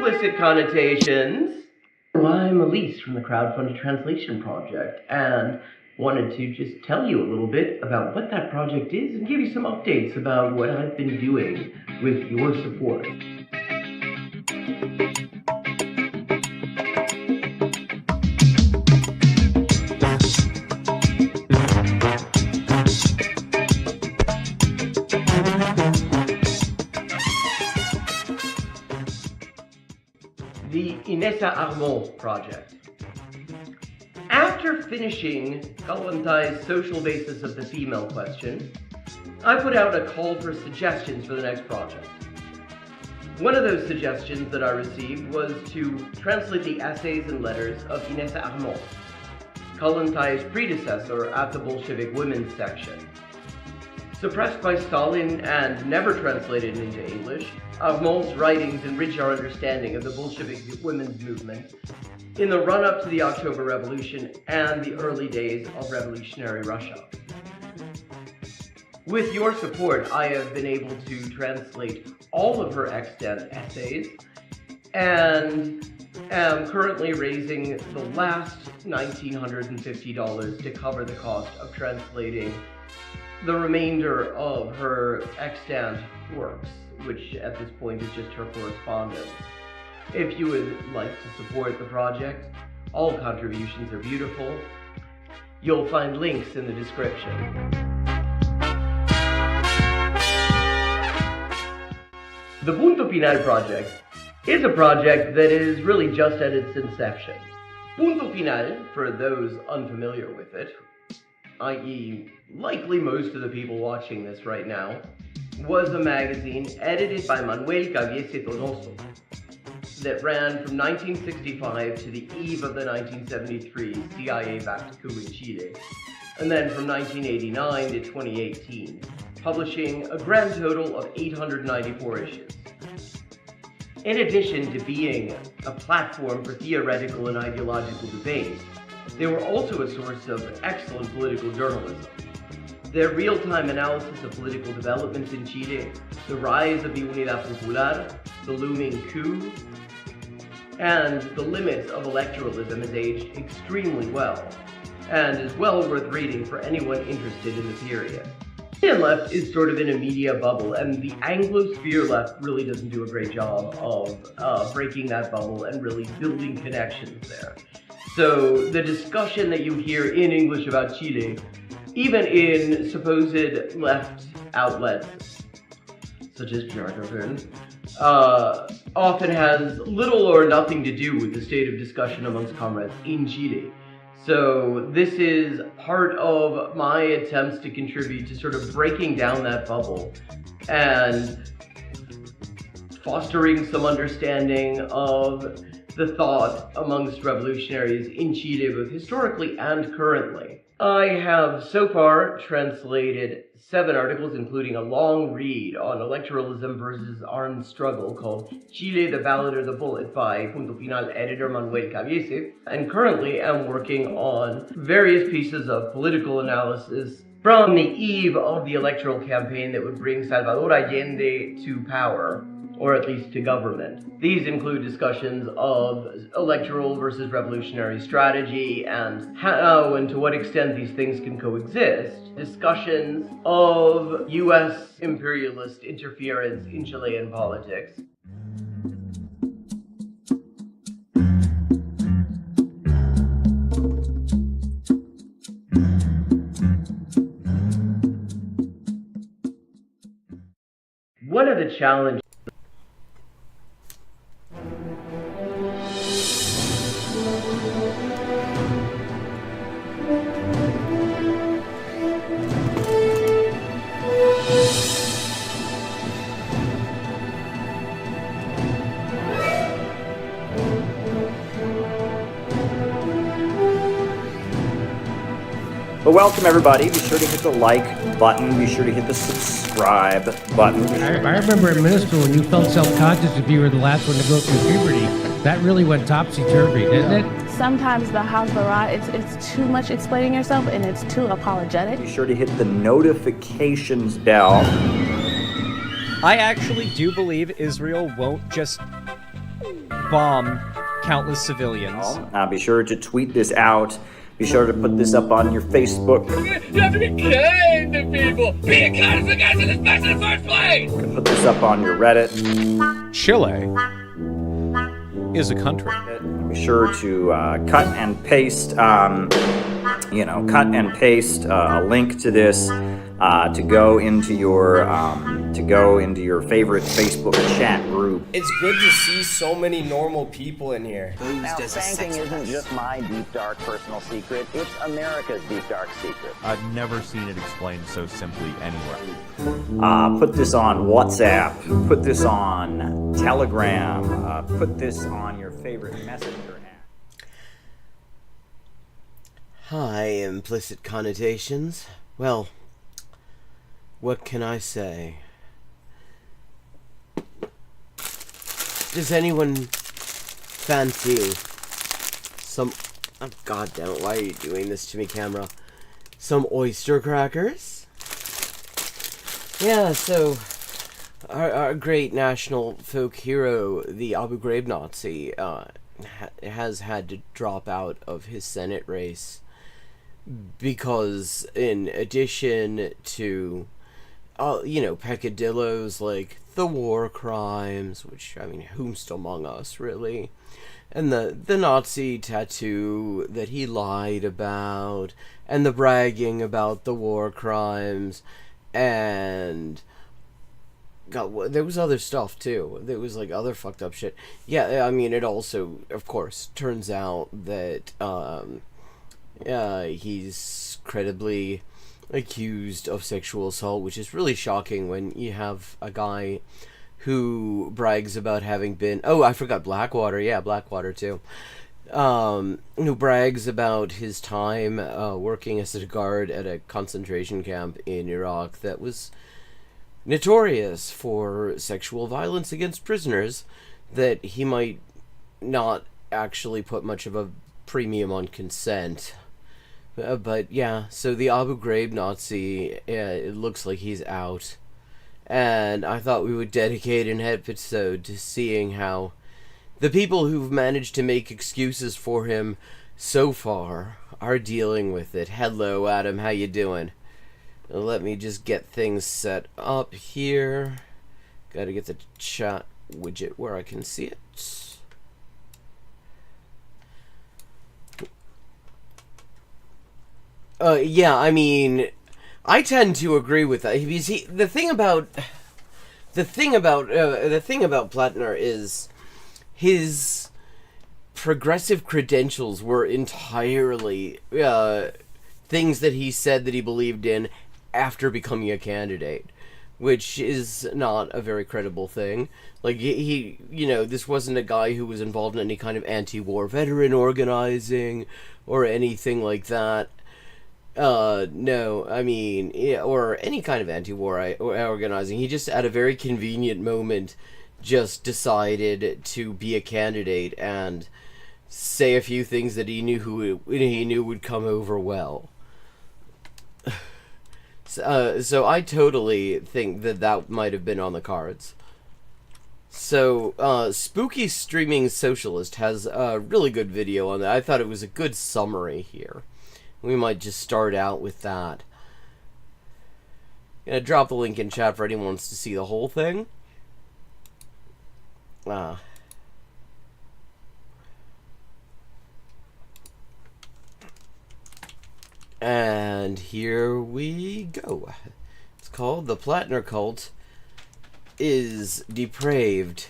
explicit connotations. I'm Elise from the crowdfunded translation project, and wanted to just tell you a little bit about what that project is and give you some updates about what I've been doing with your support. The Inessa Armand project. After finishing Kalantai's social basis of the female question, I put out a call for suggestions for the next project. One of those suggestions that I received was to translate the essays and letters of Inessa Armand, Kalantai's predecessor at the Bolshevik women's section. Suppressed by Stalin and never translated into English, Armand's writings enrich our understanding of the Bolshevik women's movement in the run-up to the October Revolution and the early days of revolutionary Russia. With your support, I have been able to translate all of her extant essays and am currently raising the last $1,950 to cover the cost of translating the remainder of her extant works, which at this point is just her correspondence. If you would like to support the project, all contributions are beautiful. You'll find links in the description. The Punto Final project is a project that is really just at its inception. Punto Final, for those unfamiliar with it, i.e. likely most of the people watching this right now, was a magazine edited by Manuel Caviese Donoso that ran from 1965 to the eve of the 1973 CIA-backed coup in Chile, and then from 1989 to 2018, publishing a grand total of 894 issues. In addition to being a platform for theoretical and ideological debate, they were also a source of excellent political journalism. Their real-time analysis of political developments in Chile, the rise of the Unidad Popular, the looming coup, and the limits of electoralism has aged extremely well, and is well worth reading for anyone interested in the period. The Chilean left is sort of in a media bubble, and the Anglosphere left really doesn't do a great job of breaking that bubble and really building connections there. So the discussion that you hear in English about Chile, even in supposed left outlets, such as Jacobin, often has little or nothing to do with the state of discussion amongst comrades in Chile. So this is part of my attempts to contribute to sort of breaking down that bubble and fostering some understanding of the thought amongst revolutionaries in Chile, both historically and currently. I have so far translated 7 articles, including a long read on electoralism versus armed struggle called Chile, the Ballad or the Bullet by Punto Final editor Manuel Caviese, and currently am working on various pieces of political analysis from the eve of the electoral campaign that would bring Salvador Allende to power, or at least to government. These include discussions of electoral versus revolutionary strategy and how and to what extent these things can coexist, discussions of US imperialist interference in Chilean politics, one of the challenges But welcome everybody, be sure to hit the like button, be sure to hit the subscribe button. I remember in middle school when you felt self-conscious if you were the last one to go through puberty. That really went topsy-turvy, didn't it? Sometimes the Hasbara, it's too much explaining yourself and it's too apologetic. Be sure to hit the notifications bell. I actually do believe Israel won't just bomb countless civilians. Be sure to tweet this out. Be sure to put this up on your Facebook. You have to be kind to people. Be kind to the guys in this mess in the first place. Put this up on your Reddit. Chile is a country. Be sure to cut and paste, a link to this to go into your favorite Facebook chat group. It's good to see so many normal people in here. Now, spanking isn't just my deep, dark personal secret. It's America's deep, dark secret. I've never seen it explained so simply anywhere. Put this on WhatsApp. Put this on Telegram. Put this on your favorite messenger app. Hi, implicit connotations. Well, what can I say? Does anyone fancy some... Oh, God damn it, why are you doing this to me, camera? Some oyster crackers? Yeah, so... Our great national folk hero, the Abu Ghraib Nazi, has had to drop out of his Senate race because, in addition to, peccadillos like the war crimes, which, I mean, whomst among us, really, and the Nazi tattoo that he lied about, and the bragging about the war crimes, and... God, there was other stuff, too. There was, other fucked up shit. Yeah, I mean, it also, of course, turns out that, he's credibly accused of sexual assault, which is really shocking when you have a guy who brags about having been... Oh, I forgot Blackwater. Yeah, Blackwater, too. Who brags about his time working as a guard at a concentration camp in Iraq that was... notorious for sexual violence against prisoners, that he might not actually put much of a premium on consent. But yeah, so the Abu Ghraib Nazi, it looks like he's out. And I thought we would dedicate an episode to seeing how the people who've managed to make excuses for him so far are dealing with it. Hello, Adam, how you doing? Let me just get things set up here. Gotta get the chat widget where I can see it. Yeah, I mean, I tend to agree with that. The thing about Platner is his progressive credentials were entirely things that he said that he believed in after becoming a candidate, which is not a very credible thing. Like, he this wasn't a guy who was involved in any kind of anti-war veteran organizing or anything like that. No, I mean, or any kind of anti-war organizing. He just, at a very convenient moment, just decided to be a candidate and say a few things that he knew would come over well. So I totally think that might have been on the cards. So, Spooky Streaming Socialist has a really good video on that. I thought it was a good summary here. We might just start out with that. I'm gonna drop the link in chat for anyone who wants to see the whole thing. And here we go. It's called The Platner Cult is Depraved.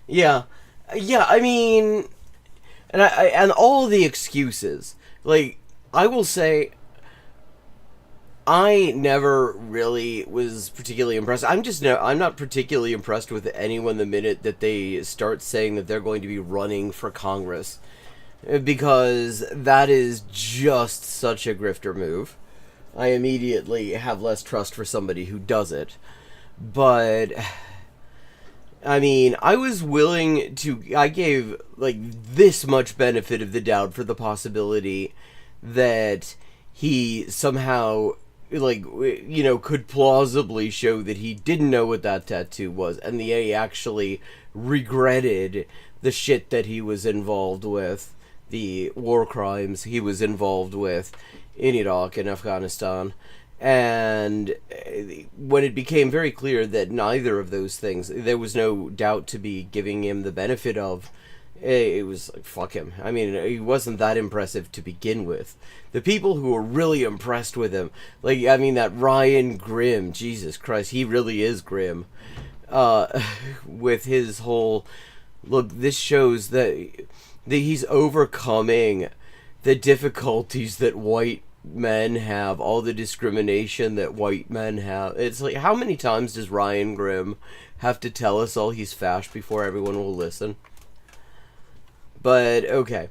Yeah, I mean, and all the excuses. Like, I will say, I never really was particularly impressed. I'm not particularly impressed with anyone the minute that they start saying that they're going to be running for Congress. Because that is just such a grifter move. I immediately have less trust for somebody who does it. But, I mean, I gave, this much benefit of the doubt for the possibility that he somehow, could plausibly show that he didn't know what that tattoo was, and he actually regretted the shit that he was involved with, the war crimes he was involved with in Iraq and Afghanistan. And when it became very clear that neither of those things, there was no doubt to be giving him the benefit of, it was like, fuck him. I mean, he wasn't that impressive to begin with. The people who were really impressed with him, like, I mean, that Ryan Grimm, Jesus Christ, he really is grim. With his whole, look, this shows that he's overcoming the difficulties that white men have, all the discrimination that white men have. It's like, how many times does Ryan Grimm have to tell us all he's fash before everyone will listen? But, okay.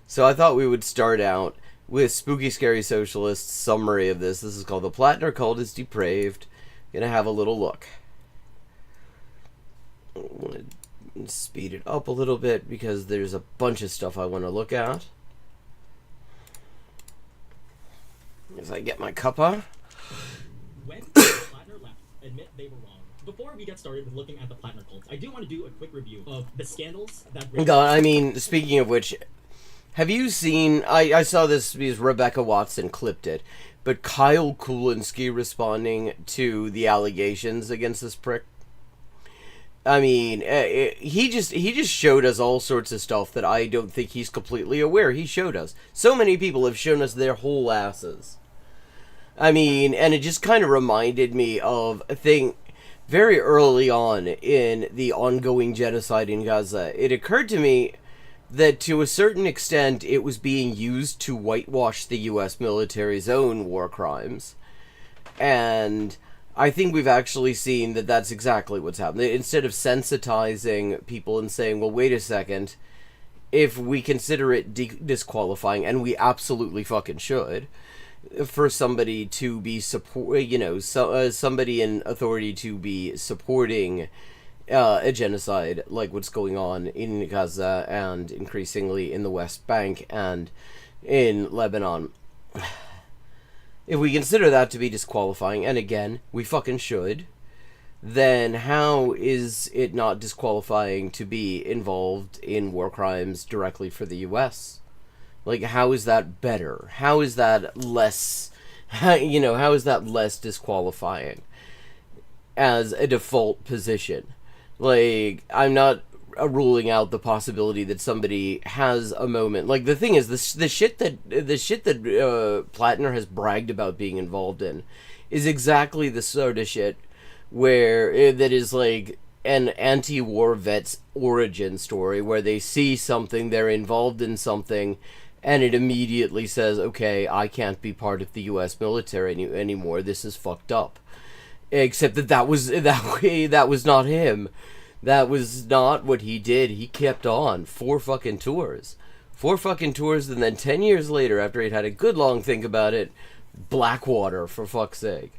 So I thought we would start out with Spooky Scary Socialist's summary of this. This is called The Platner Cult is Depraved. Gonna have a little look. I want to speed it up a little bit because there's a bunch of stuff I want to look at. As I get my cuppa. When Platner left, admit they were wrong. Before we get started with looking at the Platner cult, I do want to do a quick review of the scandals that... God, I mean, speaking of which, have you seen... I saw this because Rebecca Watson clipped it, but Kyle Kulinski responding to the allegations against this prick. I mean, he just showed us all sorts of stuff that I don't think he's completely aware he showed us. So many people have shown us their whole asses. I mean, and it just kind of reminded me of a thing very early on in the ongoing genocide in Gaza. It occurred to me that to a certain extent it was being used to whitewash the US military's own war crimes. And I think we've actually seen that that's exactly what's happened. Instead of sensitizing people and saying, well, wait a second, if we consider it disqualifying, and we absolutely fucking should, for somebody to be somebody in authority to be supporting a genocide like what's going on in Gaza and increasingly in the West Bank and in Lebanon. If we consider that to be disqualifying, and again, we fucking should, then how is it not disqualifying to be involved in war crimes directly for the US? Like, how is that better? How is that less, how is that less disqualifying as a default position? Like, I'm not ruling out the possibility that somebody has a moment. Like, the thing is, the shit that Platner has bragged about being involved in is exactly the sort of shit where that is like an anti-war vet's origin story, where they see something, they're involved in something, and it immediately says, okay, I can't be part of the US military anymore, this is fucked up. Except that was not him. That was not what he did. He kept on. 4 fucking tours. 4 fucking tours, and then 10 years later, after he'd had a good long think about it, Blackwater, for fuck's sake.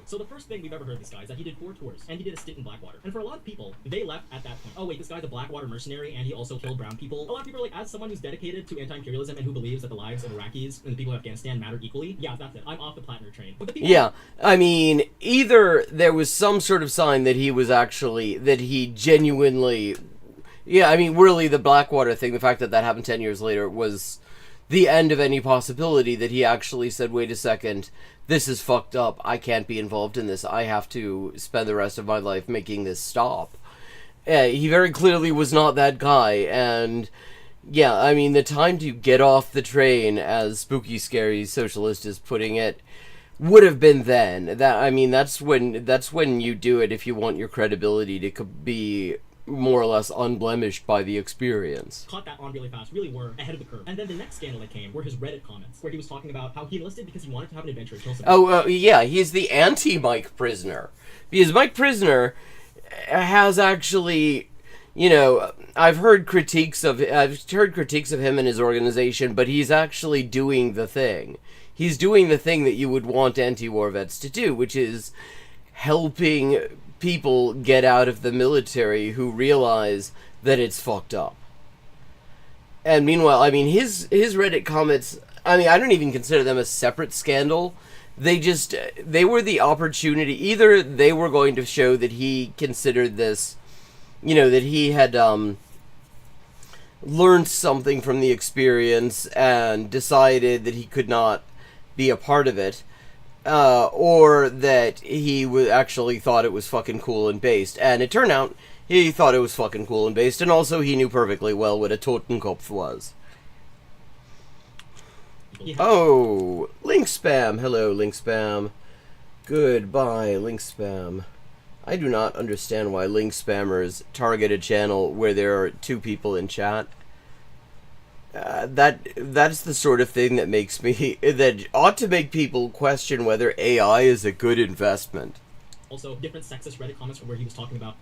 So the first thing we've ever heard of this guy is that he did 4 tours, and he did a stint in Blackwater. And for a lot of people, they left at that point. Oh wait, this guy's a Blackwater mercenary, and he also killed brown people. A lot of people are like, as someone who's dedicated to anti-imperialism and who believes that the lives of Iraqis and the people of Afghanistan matter equally, yeah, that's it. I'm off the Platner train. But the people... Yeah, I mean, either there was some sort of sign that he was actually, that he genuinely... Yeah, I mean, really, the Blackwater thing, the fact that that happened 10 years later was the end of any possibility that he actually said, wait a second, this is fucked up, I can't be involved in this, I have to spend the rest of my life making this stop. He very clearly was not that guy, and yeah, I mean, the time to get off the train, as Spooky Scary Socialist is putting it, would have been then. That's when you do it if you want your credibility to be more or less unblemished by the experience. Caught that on really fast, really were ahead of the curve. And then the next scandal that came were his Reddit comments, where he was talking about how he enlisted because he wanted to have an adventure and kill somebody. Yeah, he's the anti-Mike Prisoner. Because Mike Prisoner has actually, I've heard critiques of him and his organization, but he's actually doing the thing. He's doing the thing that you would want anti-war vets to do, which is helping people get out of the military who realize that it's fucked up. And meanwhile, I mean, his Reddit comments, I mean, I don't even consider them a separate scandal. They were the opportunity. Either they were going to show that he considered this that he had learned something from the experience and decided that he could not be a part of it, or that he actually thought it was fucking cool and based. And it turned out he thought it was fucking cool and based, and also he knew perfectly well what a Totenkopf was. Yeah. Oh, link spam. Hello, link spam. Goodbye, link spam. I do not understand why link spammers target a channel where there are 2 people in chat. That's the sort of thing that makes me, that ought to make people question whether AI is a good investment. Also, different sexist Reddit comments from where he was talking about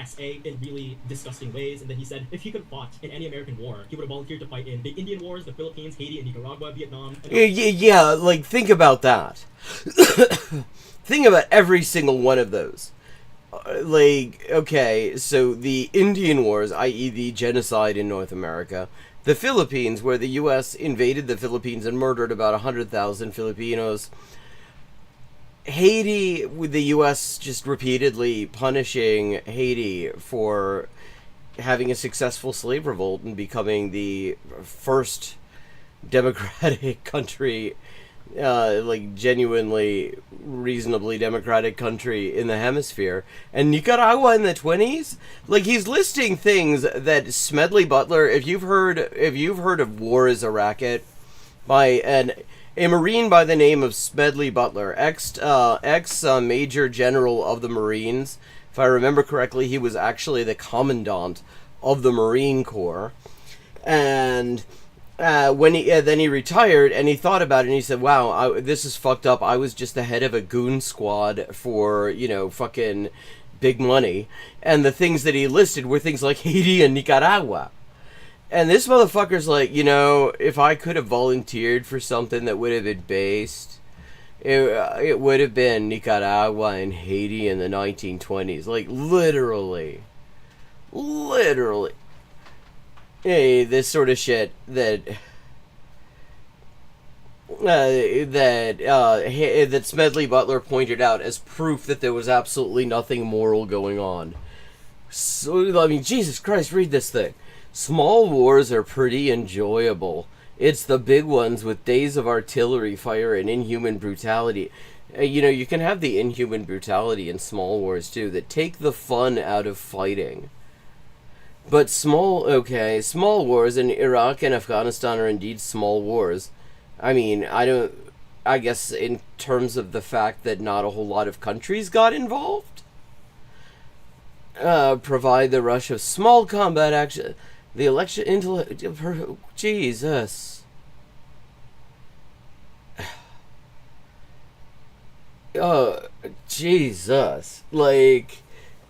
SA in really disgusting ways, and then he said if he could have fought in any American war, he would have volunteered to fight in the Indian Wars, the Philippines, Haiti, and Nicaragua, Vietnam. Yeah, like, think about that. Think about every single one of those. Like, okay, so the Indian Wars, i.e. the genocide in North America, the Philippines, where the U.S. invaded the Philippines and murdered about 100,000 Filipinos, Haiti, with the U.S. just repeatedly punishing Haiti for having a successful slave revolt and becoming the first democratic country, like genuinely reasonably democratic country in the hemisphere. And Nicaragua in the 20s, like, he's listing things that Smedley Butler, if you've heard of War is a Racket by a Marine by the name of Smedley Butler, ex Major General of the Marines. If I remember correctly, he was actually the Commandant of the Marine Corps. And when he retired, and he thought about it, and he said, wow, this is fucked up. I was just the head of a goon squad for, fucking big money. And the things that he listed were things like Haiti and Nicaragua. And this motherfucker's like, if I could have volunteered for something that would have been based, it would have been Nicaragua and Haiti in the 1920s. Like, literally. Hey, this sort of shit that Smedley Butler pointed out as proof that there was absolutely nothing moral going on. So, I mean, Jesus Christ, read this thing. Small wars are pretty enjoyable. It's the big ones with days of artillery fire and inhuman brutality. You can have the inhuman brutality in small wars too, that take the fun out of fighting. But small wars in Iraq and Afghanistan are indeed small wars. I mean, I guess in terms of the fact that not a whole lot of countries got involved. Provide the rush of small combat action. The election Jesus. Oh, Jesus. Like,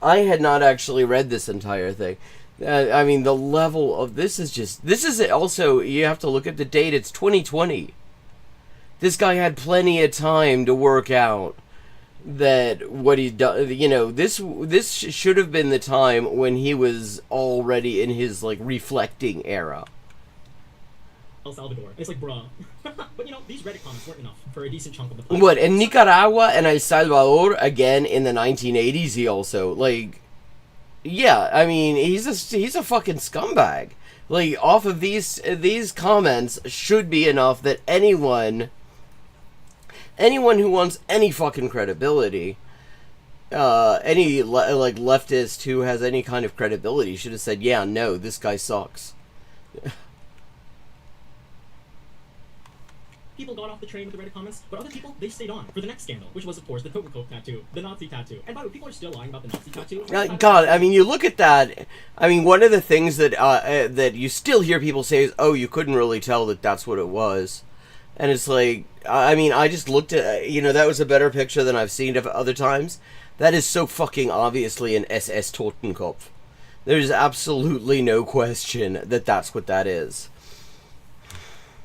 I had not actually read this entire thing. I mean, the level of this is also, you have to look at the date, it's 2020. This guy had plenty of time to work out that what he'd done, this should have been the time when he was already in his, like, reflecting era. El Salvador. It's like, bruh. But, these Reddit comments weren't enough for a decent chunk of the platform. What, in Nicaragua and El Salvador, again, in the 1980s, he also, like, yeah, I mean, he's a fucking scumbag. Like, off of these comments should be enough that anyone who wants any fucking credibility, any leftist who has any kind of credibility should have said, yeah, no, this guy sucks. People got off the train with the Reddit comments, but other people, they stayed on for the next scandal, which was, of course, the Totenkopf tattoo, the Nazi tattoo. And by the way, people are still lying about the Nazi tattoo. God, I mean, you look at that. I mean, one of the things that that you still hear people say is, oh, you couldn't really tell that that's what it was. And it's like, I mean, I just looked at, that was a better picture than I've seen of other times. That is so fucking obviously an SS Totenkopf. There's absolutely no question that that's what that is.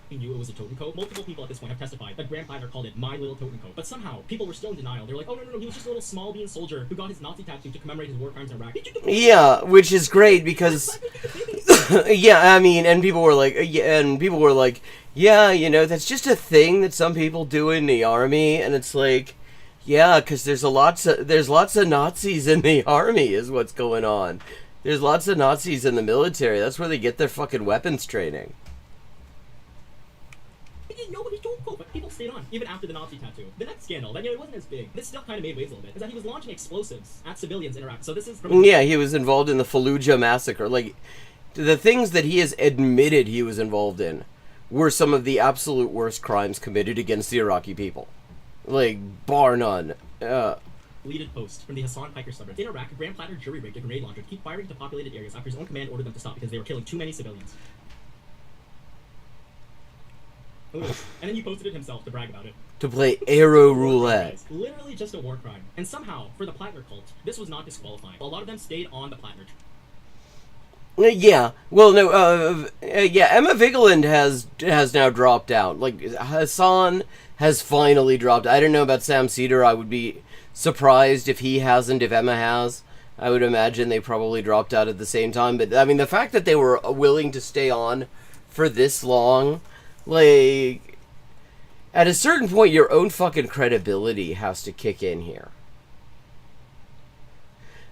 Knew it was a Totenkopf. Multiple people at this point have testified that Graham Platner called it my little Totenkopf. But somehow, people were still in denial. They were like, oh, no, he was just a little small bean soldier who got his Nazi tattoo to commemorate his war crimes in Iraq. Yeah, which is great because, yeah, I mean, and people were like, yeah, that's just a thing that some people do in the army, and it's like, Yeah, because there's lots of Nazis in the army, is what's going on. There's lots of Nazis in the military. That's where they get their fucking weapons training. Nobody told Pope, but people stayed on, even after the Nazi tattoo. The next scandal, that, it wasn't as big, this still kind of made waves a little bit, is that he was launching explosives at civilians in Iraq. So this is from... Yeah, he was involved in the Fallujah massacre. Like, the things that he has admitted he was involved in were some of the absolute worst crimes committed against the Iraqi people. Like, bar none. Deleted post from the Hassan Piker suburb. In Iraq, Graham Platner jury-rigged a grenade launcher to keep firing into populated areas after his own command ordered them to stop because they were killing too many civilians. And then he posted it himself to brag about it. To play Aero Roulette. Literally just a war crime. And somehow, for the Platner cult, this was not disqualifying. A lot of them stayed on the Platner train. Yeah. Well, no, yeah, Emma Vigeland has now dropped out. Like, Hassan has finally dropped. I don't know about Sam Cedar. I would be surprised if he hasn't, if Emma has. I would imagine they probably dropped out at the same time. But, I mean, the fact that they were willing to stay on for this long... Like, at a certain point, your own fucking credibility has to kick in here.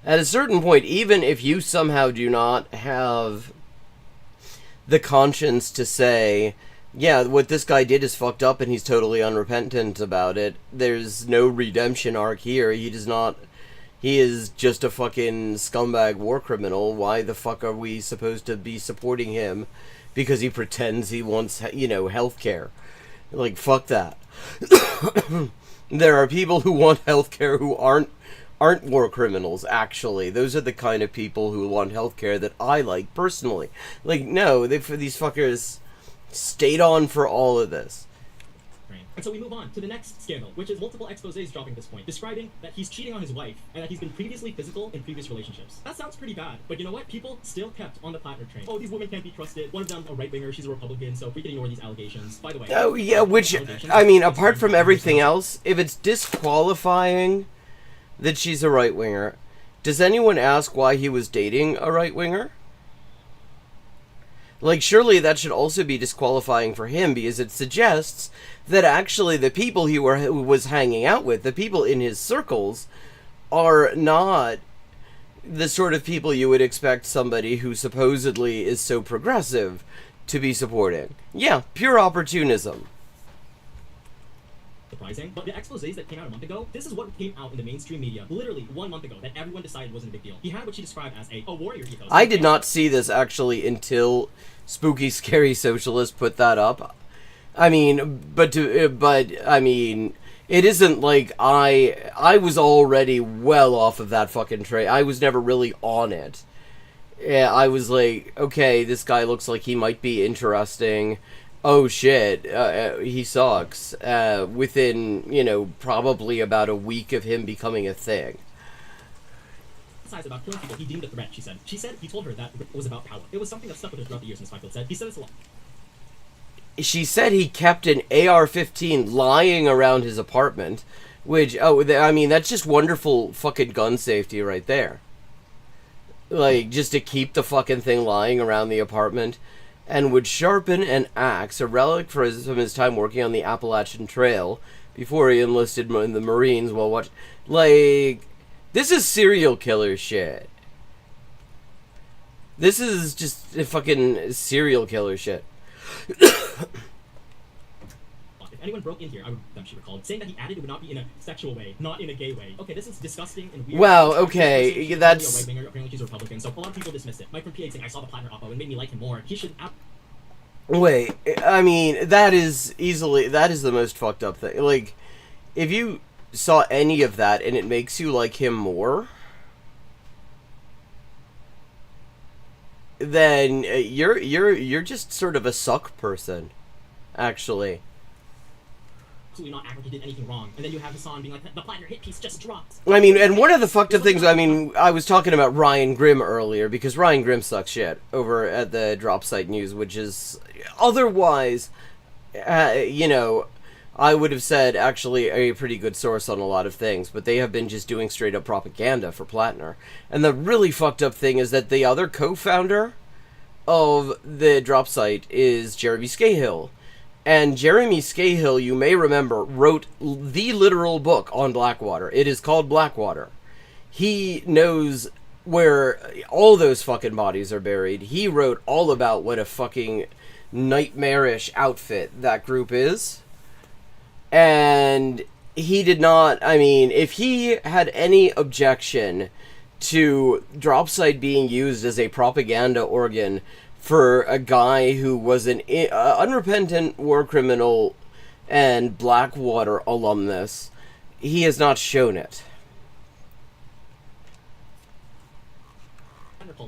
At a certain point, even if you somehow do not have the conscience to say, yeah, what this guy did is fucked up and he's totally unrepentant about it, there's no redemption arc here. He does not... He is just a fucking scumbag war criminal. Why the fuck are we supposed to be supporting him? Because he pretends he wants, you know, healthcare. Like, fuck that. There are people who want healthcare who aren't war criminals, actually. Those are the kind of people who want healthcare that I like, personally. Like, no, these fuckers stayed on for all of this. And so we move on to the next scandal, which is multiple exposés dropping at this point, describing that he's cheating on his wife and that he's been previously physical in previous relationships. That sounds pretty bad, but you know what? People still kept on the Platner train. Oh, these women can't be trusted. One of them a right-winger, she's a Republican, so we can ignore these allegations. By the way... Oh, yeah, which, I mean, apart from everything else, if it's disqualifying that she's a right-winger, does anyone ask why he was dating a right-winger? Like, surely that should also be disqualifying for him, because it suggests that actually the people he was hanging out with, the people in his circles, are not the sort of people you would expect somebody who supposedly is so progressive to be supporting. Yeah, pure opportunism. Surprising, but the exposés that came out a month ago, this is what came out in the mainstream media literally 1 month ago that everyone decided wasn't a big deal. He had what she described as a warrior ethos. I did not see this actually until Spooky Scary Socialist put that up. I mean, but I mean, it isn't like I was already well off of that fucking train. I was never really on it. Yeah, I was like, okay, this guy looks like he might be interesting. Oh shit, he sucks. Within, you know, probably about a week of him becoming a thing. About killing people, he deemed a threat, she said. She said he told her that it was about power. It was something that stuck with her throughout the years, Ms. Fifield said. He said this a lot. She said he kept an AR-15 lying around his apartment, which, I mean, that's just wonderful fucking gun safety right there. Like, just to keep the fucking thing lying around the apartment. And would sharpen an axe, a relic from his time working on the Appalachian Trail, before he enlisted in the Marines while watching... Like, this is serial killer shit. This is just fucking serial killer shit. If anyone broke in here, I would, she recalled, saying that he added it would not be in a sexual way, not in a gay way. Okay, this is disgusting and weird. Wow, okay, that's... Apparently she's a Republican, so a lot of people dismissed it. Mike from PA saying, I saw the Platner oppo and made me like him more. He should... Wait, I mean, that is the most fucked up thing. Like, if you saw any of that and it makes you like him more, then you're just sort of a suck person, actually. Absolutely not act like he did anything wrong, and then you have Hassan being like, the Platner hit piece just dropped. I mean, and one of the fucked up things, I mean, I was talking about Ryan Grimm earlier, because Ryan Grimm sucks shit over at the Drop Site News, which is otherwise, you know, I would have said actually a pretty good source on a lot of things, but they have been just doing straight up propaganda for Platner. And the really fucked up thing is that the other co-founder of the Drop Site is Jeremy Scahill. And Jeremy Scahill, you may remember, wrote the literal book on Blackwater. It is called Blackwater. He knows where all those fucking bodies are buried. He wrote all about what a fucking nightmarish outfit that group is. And he did not, I mean, if he had any objection to Dropsite being used as a propaganda organ for a guy who was an unrepentant war criminal and Blackwater alumnus, he has not shown it.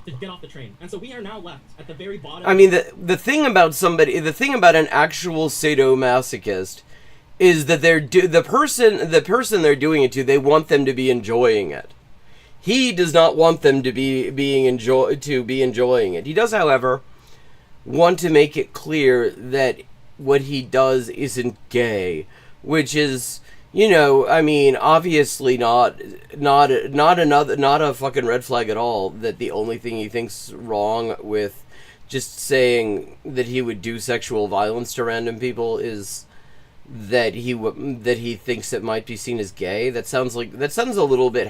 To get off the train, and so we are now left at the very bottom. I mean, the thing about an actual sadomasochist is that the person they're doing it to, they want them to be enjoying it. He does not want them to be enjoying it. He does, however, want to make it clear that what he does isn't gay, which is, you know, I mean, obviously not a fucking red flag at all. That the only thing he thinks wrong with just saying that he would do sexual violence to random people is that he thinks it might be seen as gay. That sounds a little bit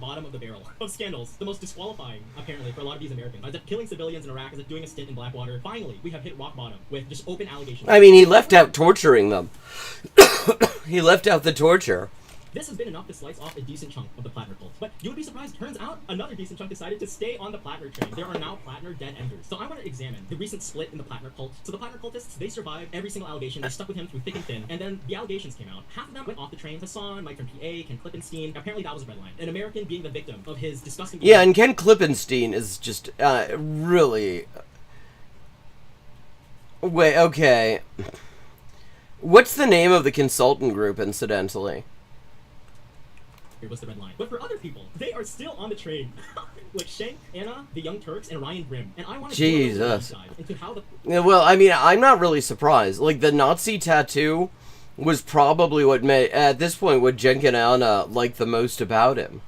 bottom of the barrel of scandals. The most disqualifying, apparently, for a lot of these Americans. As if killing civilians in Iraq, as if doing a stint in Blackwater. Finally, we have hit rock bottom with just open allegations. I mean, he left out torturing them. He left out the torture. This has been enough to slice off a decent chunk of the Platner cult. But you would be surprised, turns out another decent chunk decided to stay on the Platner train. There are now Platner dead enders. So I want to examine the recent split in the Platner cult. So the Platner cultists, they survived every single allegation. They stuck with him through thick and thin. And then the allegations came out. Half of them went off the train. Hassan, Mike from PA, Ken Klippenstein. Apparently that was a red line. An American being the victim of his disgusting... Yeah, and Ken Klippenstein is just really... Wait, okay. What's the name of the consultant group, incidentally? Here was the red line. But for other people, they are still on the train. Like Shank, Anna, the Young Turks, and Ryan Grimm. And I want to Jesus. into how the... Yeah, well, I mean, I'm not really surprised. Like, the Nazi tattoo was probably what made, at this point, what Jen and Anna liked the most about him.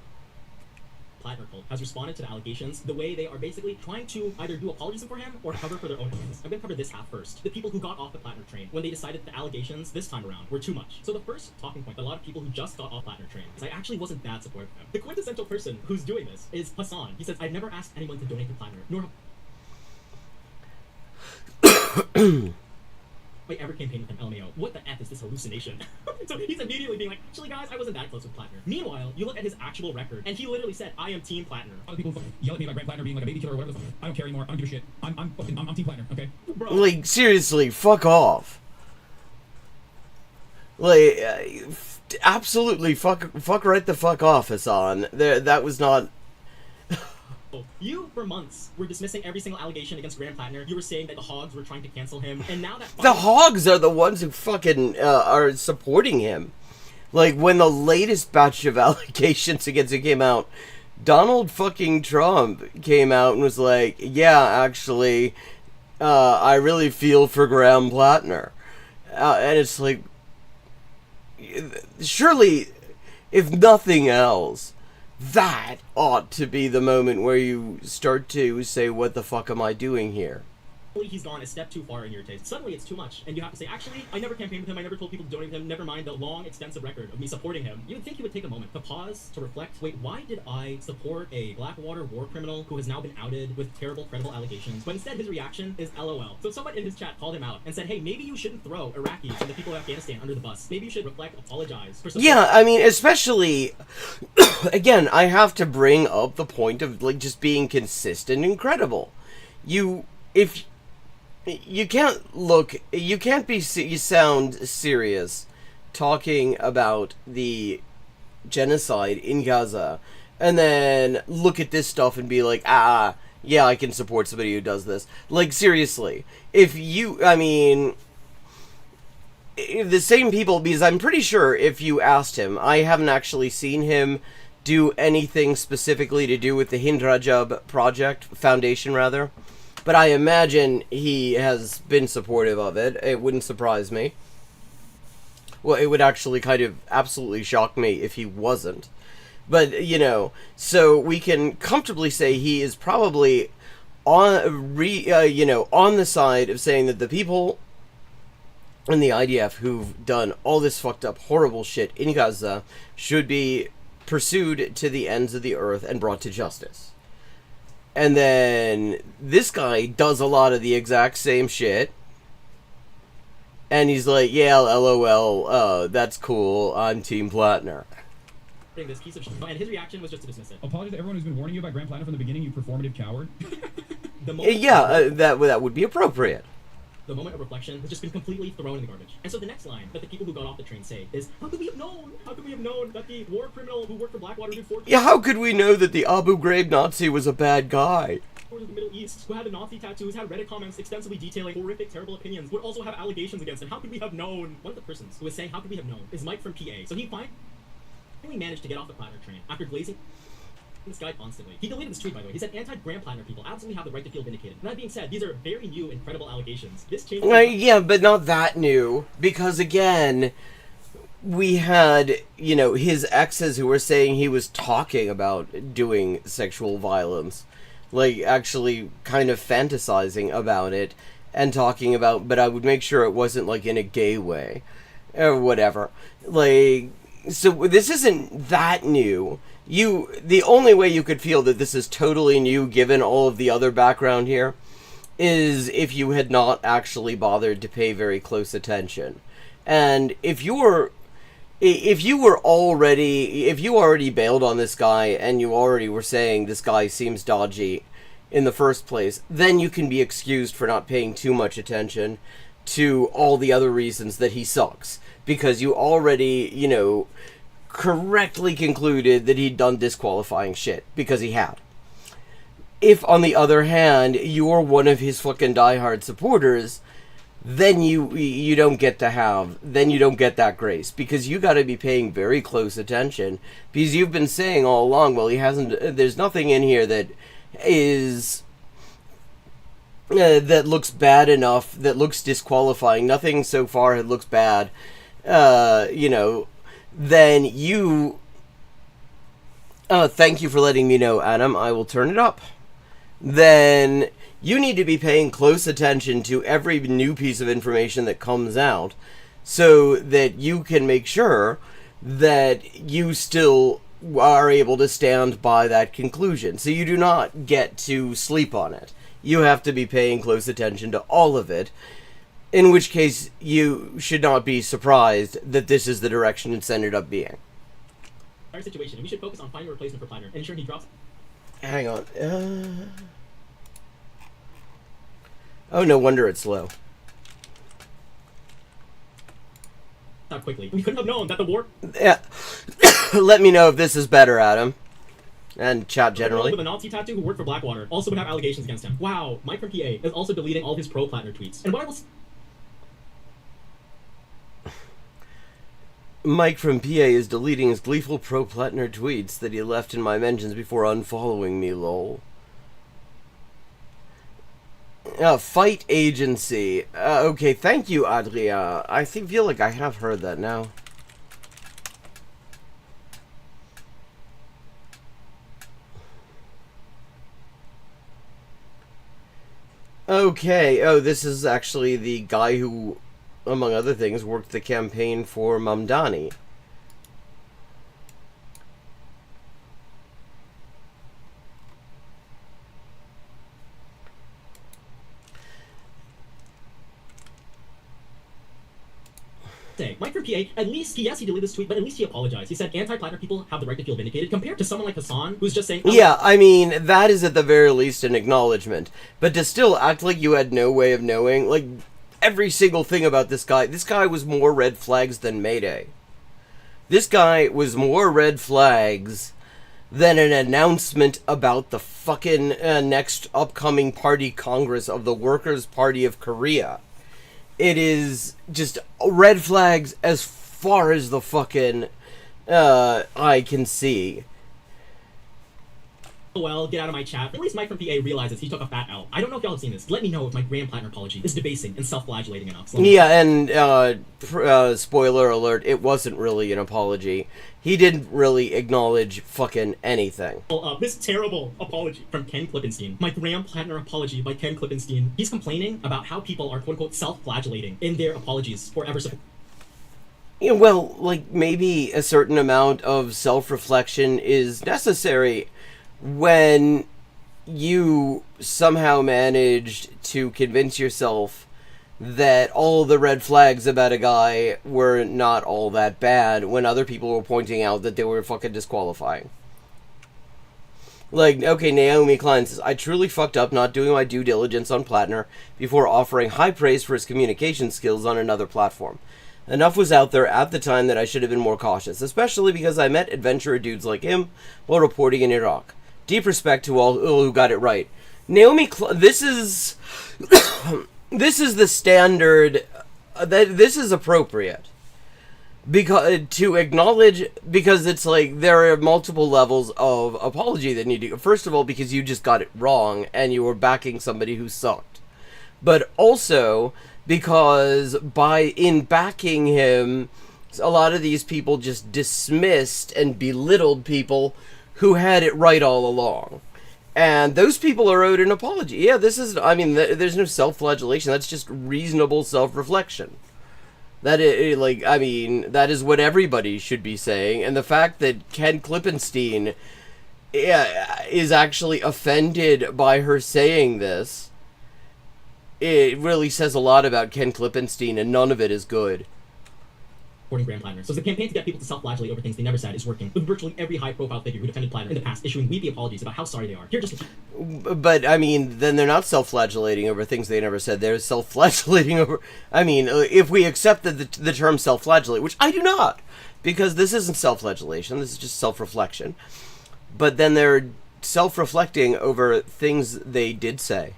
Platner cult has responded to the allegations the way they are basically trying to either do apologies for him or cover for their own sins. I'm going to cover this half first. The people who got off the Platner train when they decided the allegations this time around were too much. So the first talking point that a lot of people who just got off Platner train is I actually wasn't that supportive of him. The quintessential person who's doing this is Hassan. He says, I've never asked anyone to donate to Platner, nor I ever campaigned with him, LMAO. What the F is this hallucination? So he's immediately being like, actually guys, I wasn't that close with Platner. Meanwhile, you look at his actual record, and he literally said, I am Team Platner. A lot of people yell at me about Graham Platner being like a baby killer or whatever the fuck. I don't care anymore. I don't give a shit. I'm Team Platner, okay? Bro. Like, seriously, fuck off. Like, absolutely fuck right the fuck off, Hassan. That was not... You, for months, were dismissing every single allegation against Graham Platner. You were saying that the Hogs were trying to cancel him, and now that... The Hogs are the ones who fucking are supporting him. Like, when the latest batch of allegations against him came out, Donald fucking Trump came out and was like, yeah, actually, I really feel for Graham Platner. And it's like, surely, if nothing else, that ought to be the moment where you start to say, what the fuck am I doing here? He's gone a step too far in your taste. Suddenly it's too much, and you have to say, actually, I never campaigned with him, I never told people to donate with him, never mind the long, extensive record of me supporting him. You would think he would take a moment to pause, to reflect, wait, why did I support a Blackwater war criminal who has now been outed with terrible, credible allegations? But instead, his reaction is LOL. So someone in his chat called him out and said, hey, maybe you shouldn't throw Iraqis and the people of Afghanistan under the bus. Maybe you should reflect, apologize for support. Yeah, I mean, especially, again, I have to bring up the point of, like, just being consistent and credible. You sound serious talking about the genocide in Gaza and then look at this stuff and be like, yeah, I can support somebody who does this. Like, seriously, the same people, because I'm pretty sure if you asked him, I haven't actually seen him do anything specifically to do with the Hind Rajab Foundation, rather. But I imagine he has been supportive of it. It wouldn't surprise me. Well, it would actually kind of absolutely shock me if he wasn't. But, you know, so we can comfortably say he is probably on the side of saying that the people and the IDF who've done all this fucked up, horrible shit in Gaza should be pursued to the ends of the earth and brought to justice. And then this guy does a lot of the exact same shit. And he's like, yeah, LOL, that's cool, I'm Team Platner. This piece of shit. And his reaction was just to dismiss it. Apologies to everyone who's been warning you about Graham Platner from the beginning, you performative coward. That would be appropriate. The moment of reflection has just been completely thrown in the garbage. And so the next line that the people who got off the train say is, how could we have known? How could we have known that the war criminal who worked for Blackwater did 4 Yeah, how could we know that the Abu Ghraib Nazi was a bad guy? Of the Middle East, who had the Nazi tattoos, had Reddit comments extensively detailing horrific, terrible opinions, would also have allegations against him. How could we have known? One of the persons who was saying, how could we have known, is Mike from PA. So he finally managed to get off the Platner train after glazing this guy constantly. He deleted this tweet, by the way. He said, anti-Graham Platner people absolutely have the right to feel vindicated. And that being said, these are very new, incredible allegations. This change... Yeah, but not that new. Because, again, we had, you know, his exes who were saying he was talking about doing sexual violence. Like, actually kind of fantasizing about it and talking about, but I would make sure it wasn't, like, in a gay way. Or whatever. Like, so this isn't that new. The only way you could feel that this is totally new, given all of the other background here, is if you had not actually bothered to pay very close attention. And if you already bailed on this guy, and you already were saying this guy seems dodgy in the first place, then you can be excused for not paying too much attention to all the other reasons that he sucks. Because you already, you know, correctly concluded that he'd done disqualifying shit, because he had. If, on the other hand, you're one of his fucking diehard supporters, then you don't get that grace, because you gotta be paying very close attention, because you've been saying all along, well, there's nothing in here that is... that looks bad enough, that looks disqualifying, nothing so far that looks bad, you know, then you... thank you for letting me know, Adam. I will turn it up. Then you need to be paying close attention to every new piece of information that comes out so that you can make sure that you still are able to stand by that conclusion. So you do not get to sleep on it. You have to be paying close attention to all of it. In which case, you should not be surprised that this is the direction it's ended up being. Our situation, and we should focus on finding a replacement for Platner and ensuring he drops... Hang on. Oh, no wonder it's slow. Not quickly. We couldn't have known that the war... Yeah. Let me know if this is better, Adam. And chat generally. With a Nazi tattoo who worked for Blackwater also would have allegations against him. Wow, Mike from PA is also deleting all his pro-Platner tweets. And what I will... Mike from PA is deleting his gleeful pro-Platner tweets that he left in my mentions before unfollowing me, lol. Fight Agency. Okay, thank you, Adria. I feel like I have heard that now. Okay, oh, this is actually the guy who, among other things, worked the campaign for Mamdani. Mike from PA, at least he deleted this tweet, but at least he apologized. He said anti-Platner people have the right to feel vindicated, compared to someone like Hassan, who's just saying... Yeah, I mean, that is at the very least an acknowledgement. But to still act like you had no way of knowing, like, every single thing about this guy was more red flags than Mayday. This guy was more red flags than an announcement about the fucking next upcoming party congress of the Workers' Party of Korea. It is just red flags as far as the fucking eye can see. well, get out of my chat. At least Mike from PA realizes he took a fat L. I don't know if y'all have seen this. Let me know if my Graham Platner apology is debasing and self-flagellating enough. Yeah, and spoiler alert, it wasn't really an apology. He didn't really acknowledge fucking anything. This terrible apology from Ken Klippenstein. My Graham Platner apology by Ken Klippenstein. He's complaining about how people are quote-unquote self-flagellating in their apologies for ever support. Yeah, well, like, maybe a certain amount of self-reflection is necessary when you somehow managed to convince yourself that all the red flags about a guy were not all that bad when other people were pointing out that they were fucking disqualifying. Like, okay, Naomi Klein says, I truly fucked up not doing my due diligence on Platner before offering high praise for his communication skills on another platform. Enough was out there at the time that I should have been more cautious, especially because I met adventurer dudes like him while reporting in Iraq. Deep respect to all who got it right. This is this is the standard. This is appropriate because to acknowledge, because it's like there are multiple levels of apology that need to. First of all, because you just got it wrong and you were backing somebody who sucked, but also because in backing him, a lot of these people just dismissed and belittled people who had it right all along. And those people are owed an apology. Yeah, this is, I mean, there's no self-flagellation. That's just reasonable self-reflection. That is what everybody should be saying. And the fact that Ken Klippenstein is actually offended by her saying this, it really says a lot about Ken Klippenstein, and none of it is good. Supporting Graham Platner. So the campaign to get people to self-flagellate over things they never said is working, with virtually every high-profile figure who defended Platner in the past issuing weepy apologies about how sorry they are. Here, just... But, I mean, then they're not self-flagellating over things they never said. They're self-flagellating over... I mean, if we accept the term self-flagellate, which I do not, because this isn't self-flagellation, this is just self-reflection. But then they're self-reflecting over things they did say.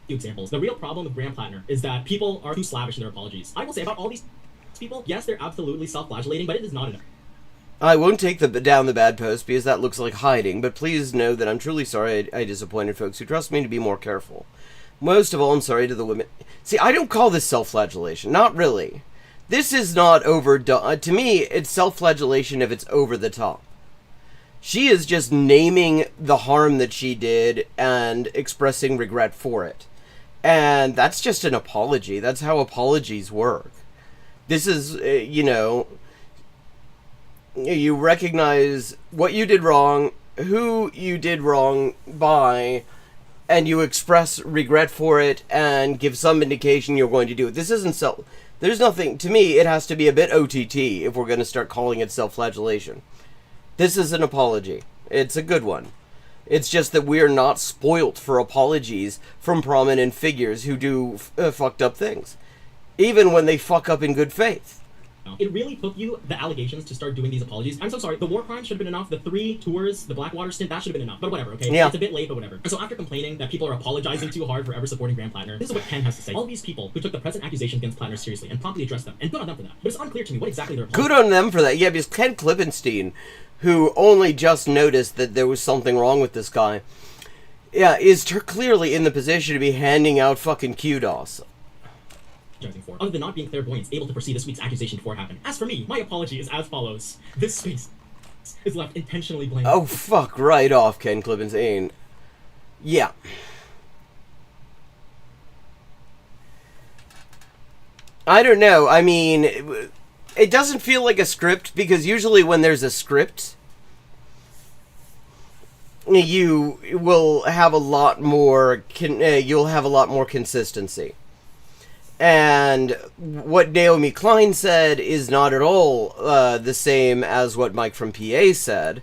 Examples. The real problem with Graham Platner is that people are too slavish in their apologies. I will say about all these people, yes, they're absolutely self-flagellating, but it is not enough. I won't take down the bad post because that looks like hiding, but please know that I'm truly sorry I disappointed folks who trust me to be more careful. Most of all, I'm sorry to the women. See, I don't call this self-flagellation. Not really. This is not overdone. To me, it's self-flagellation if it's over the top. She is just naming the harm that she did and expressing regret for it. And that's just an apology. That's how apologies work. This is, you recognize what you did wrong, who you did wrong by, and you express regret for it and give some indication you're going to do it. This isn't there's nothing, to me, it has to be a bit OTT if we're going to start calling it self-flagellation. This is an apology. It's a good one. It's just that we're not spoilt for apologies from prominent figures who do fucked up things, even when they fuck up in good faith. It really took you the allegations to start doing these apologies. I'm so sorry. The war crimes should have been enough. The 3 tours, the Blackwater stint, that should have been enough. But whatever, okay? Yeah. It's a bit late, but whatever. And so after complaining that people are apologizing too hard for ever supporting Graham Platner, this is what Ken has to say. All these people who took the present accusations against Platner seriously and promptly addressed them, and good on them for that. But it's unclear to me what exactly they're Good on them for that. Yeah, because Ken Klippenstein, who only just noticed that there was something wrong with this guy, is clearly in the position to be handing out fucking kudos. For, other than not being clairvoyants, able to foresee this week's accusation before it happened. As for me, my apology is as follows. This space is left intentionally blank. Oh, fuck right off, Ken Klippenstein. Yeah. I don't know. I mean, it doesn't feel like a script, because usually when there's a script, you will have a lot more consistency. And what Naomi Klein said is not at all the same as what Mike from PA said.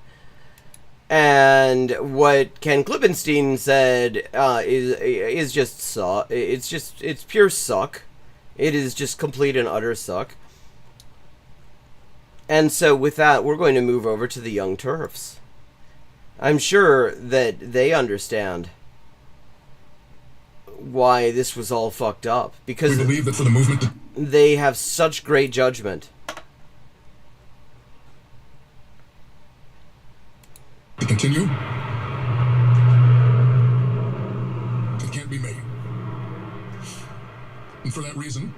And what Ken Klippenstein said is just it's pure suck. It is just complete and utter suck. And so with that, we're going to move over to the Young Turfs. I'm sure that they understand why this was all fucked up, because we believe that for the movement they have such great judgment. continue? It can't be me. And for that reason,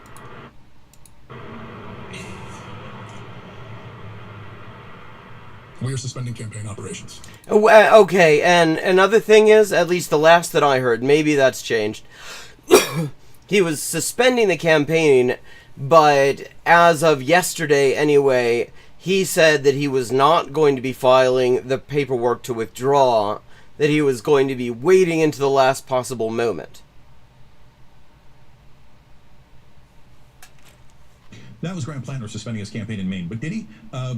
we are suspending campaign operations. Okay, and another thing is, at least the last that I heard, maybe that's changed. He was suspending the campaign, but as of yesterday anyway, he said that he was not going to be filing the paperwork to withdraw, that he was going to be waiting into the last possible moment. That was Graham Platner suspending his campaign in Maine, but did he?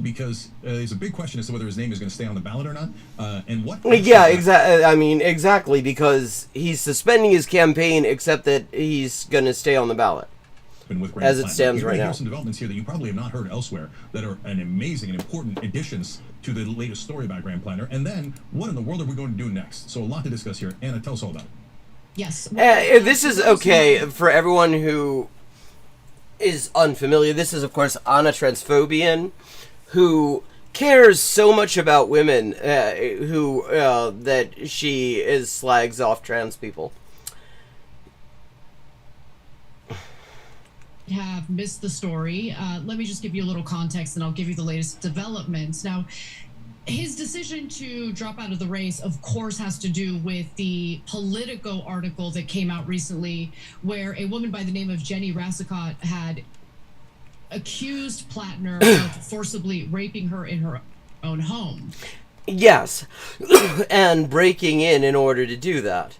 Because there's a big question as to whether his name is going to stay on the ballot or not, and what... Yeah, exactly. I mean, exactly, because he's suspending his campaign, except that he's going to stay on the ballot, as it stands right now. Some developments here that you probably have not heard elsewhere that are an amazing and important additions to the latest story about Graham Platner. And then, what in the world are we going to do next? So a lot to discuss here. Anna, tell us all about it. Yes. This is okay for everyone who is unfamiliar. This is, of course, Anna Transphobian, who cares so much about women, that she slags off trans people. Have missed the story. Let me just give you a little context and I'll give you the latest developments. Now, his decision to drop out of the race, of course, has to do with the Politico article that came out recently where a woman by the name of Jenny Rassicott had accused Platner of forcibly raping her in her own home. Yes, and breaking in order to do that.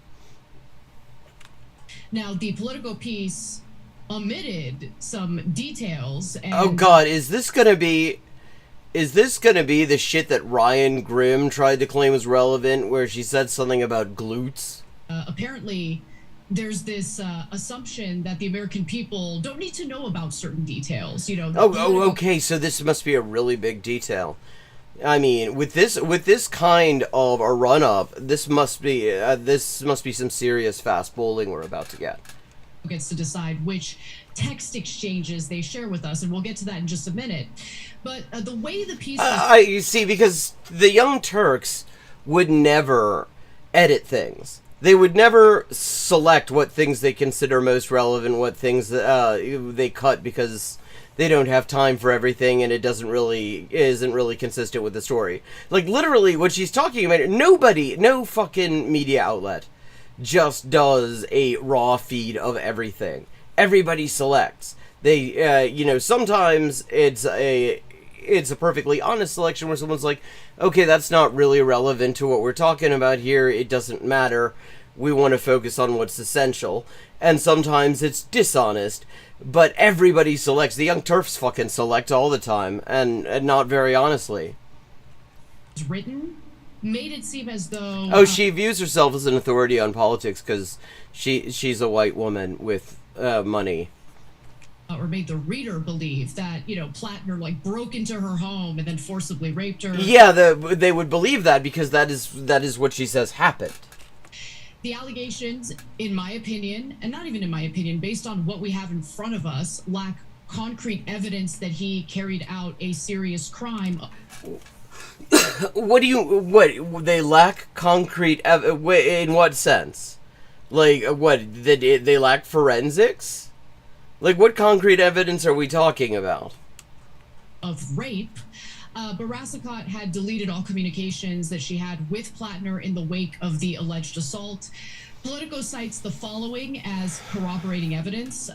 Now, the Politico piece omitted some details. And oh God, is this gonna be the shit that Ryan Grimm tried to claim was relevant, where she said something about glutes? Apparently, there's this assumption that the American people don't need to know about certain details. You know. Okay. So this must be a really big detail. I mean, with this kind of a run up, this must be some serious fast bowling we're about to get. Gets to decide which text exchanges they share with us, and we'll get to that in just a minute. But the way the piece you see, because the Young Turks would never edit things. They would never select what things they consider most relevant, what things they cut because they don't have time for everything, and it isn't really consistent with the story. Like, literally, what she's talking about, no fucking media outlet just does a raw feed of everything. Everybody selects. They, sometimes it's a perfectly honest selection where someone's like, okay, that's not really relevant to what we're talking about here. It doesn't matter. We want to focus on what's essential. And sometimes it's dishonest. But everybody selects. The Young Turks fucking select all the time, and not very honestly. Written made it seem as though... Oh, she views herself as an authority on politics because she's a white woman with money. Or made the reader believe that, Platner, broke into her home and then forcibly raped her. Yeah, they would believe that because that is what she says happened. The allegations, in my opinion, and not even in my opinion, based on what we have in front of us, lack concrete evidence that he carried out a serious crime. What they lack concrete in what sense? They lack forensics? Like, what concrete evidence are we talking about? Of rape. But Rassicott had deleted all communications that she had with Platner in the wake of the alleged assault. Politico cites the following as corroborating evidence.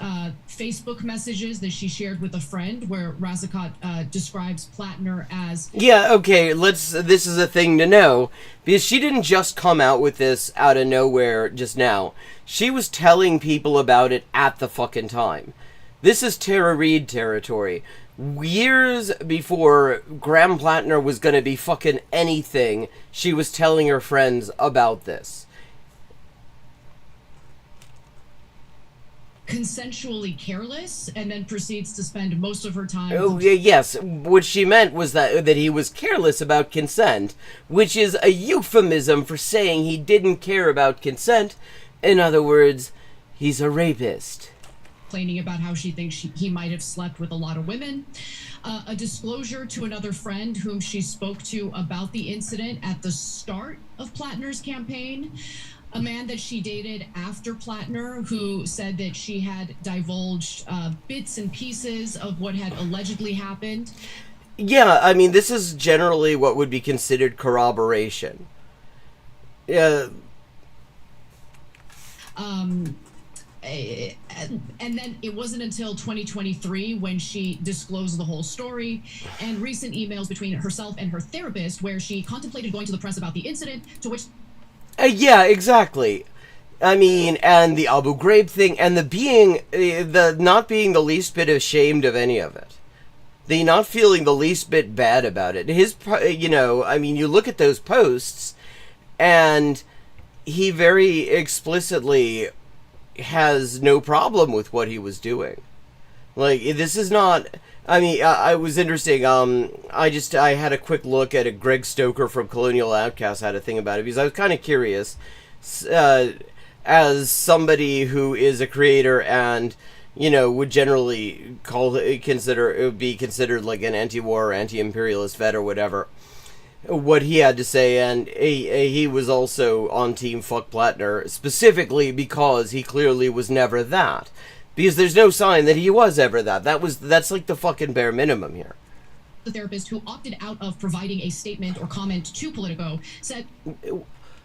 Facebook messages that she shared with a friend where Rassicott describes Platner as... Yeah, okay, this is a thing to know, because she didn't just come out with this out of nowhere just now. She was telling people about it at the fucking time. This is Tara Reid territory. Years before Graham Platner was gonna be fucking anything, she was telling her friends about this. Consensually careless, and then proceeds to spend most of her time... Oh, yes. What she meant was that he was careless about consent, which is a euphemism for saying he didn't care about consent. In other words, he's a rapist. Complaining about how she thinks he might have slept with a lot of women. a disclosure to another friend whom she spoke to about the incident at the start of Platner's campaign. A man that she dated after Platner, who said that she had divulged bits and pieces of what had allegedly happened. Yeah, I mean, this is generally what would be considered corroboration. Yeah. And then it wasn't until 2023 when she disclosed the whole story, and recent emails between herself and her therapist where she contemplated going to the press about the incident, to which... Yeah, exactly. I mean, and the Abu Ghraib thing, and the not being the least bit ashamed of any of it. The not feeling the least bit bad about it. I mean, you look at those posts, and he very explicitly has no problem with what he was doing. Like, this is not... I mean, I was interesting. I had a quick look at it. Greg Stoker from Colonial Outcast had a thing about it, because I was kind of curious, as somebody who is a creator and, would generally be considered like an anti-war or anti-imperialist vet or whatever, what he had to say. And he was also on Team Fuck Platner, specifically because he clearly was never that. Because there's no sign that he was ever that. That's like the fucking bare minimum here. The therapist who opted out of providing a statement or comment to Politico said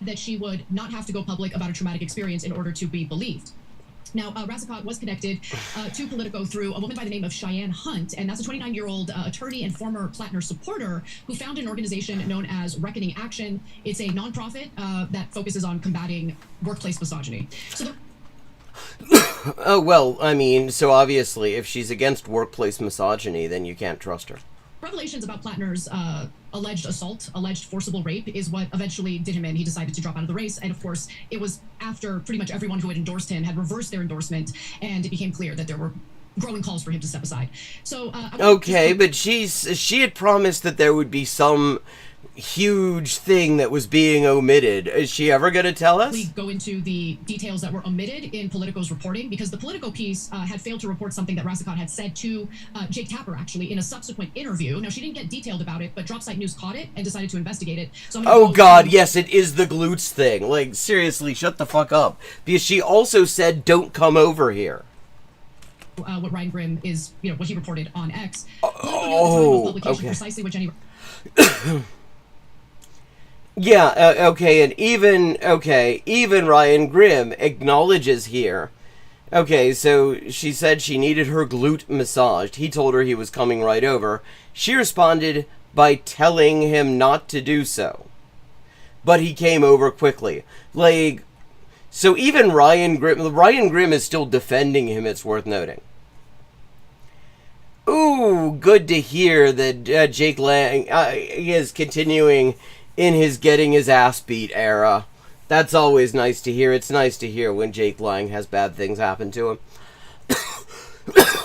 that she would not have to go public about a traumatic experience in order to be believed. Now, Rassicot was connected to Politico through a woman by the name of Cheyenne Hunt, and that's a 29-year-old attorney and former Platner supporter who founded an organization known as Reckoning Action. It's a nonprofit that focuses on combating workplace misogyny. So Oh, well, I mean, so obviously, if she's against workplace misogyny, then you can't trust her. Revelations about Platner's alleged assault, alleged forcible rape, is what eventually did him in. He decided to drop out of the race, and of course, it was after pretty much everyone who had endorsed him had reversed their endorsement, and it became clear that there were growing calls for him to step aside. So, okay, but she had promised that there would be some huge thing that was being omitted. Is she ever going to tell us? We go into the details that were omitted in Politico's reporting, because the Politico piece had failed to report something that Rassicot had said to Jake Tapper, actually, in a subsequent interview. Now, she didn't get detailed about it, but Dropsite News caught it and decided to investigate it. So oh god, yes, it is the glutes thing. Like, seriously, shut the fuck up. Because she also said, don't come over here. What Ryan Grimm is, what he reported on X. Okay. Precisely which any... Yeah, okay, and even Ryan Grimm acknowledges here. Okay, so she said she needed her glute massaged. He told her he was coming right over. She responded by telling him not to do so. But he came over quickly. Like, so even Ryan Grimm is still defending him, it's worth noting. Ooh, good to hear that Jake Lang is continuing in his getting his ass beat era. That's always nice to hear. It's nice to hear when Jake Lang has bad things happen to him.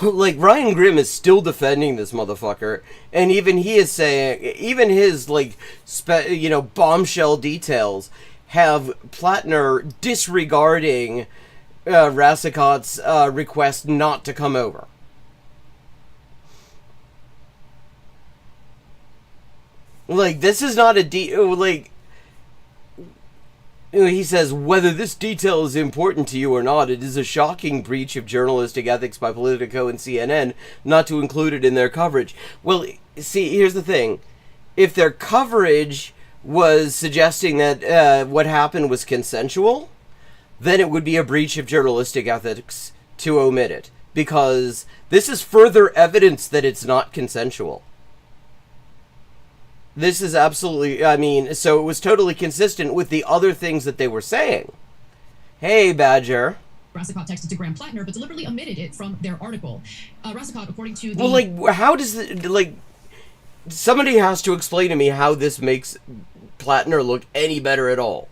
Like, Ryan Grimm is still defending this motherfucker, and even he is saying, even his, like, bombshell details have Platner disregarding Rassicot's request not to come over. Like, this is not a he says, whether this detail is important to you or not, it is a shocking breach of journalistic ethics by Politico and CNN not to include it in their coverage. Well, see, here's the thing. If their coverage was suggesting that what happened was consensual, then it would be a breach of journalistic ethics to omit it. Because this is further evidence that it's not consensual. This is absolutely, I mean, so it was totally consistent with the other things that they were saying. Hey, Badger. Rassicot texted to Graham Platner, but deliberately omitted it from their article. Rassicot, according to the... Well, like, how does somebody has to explain to me how this makes Platner look any better at all.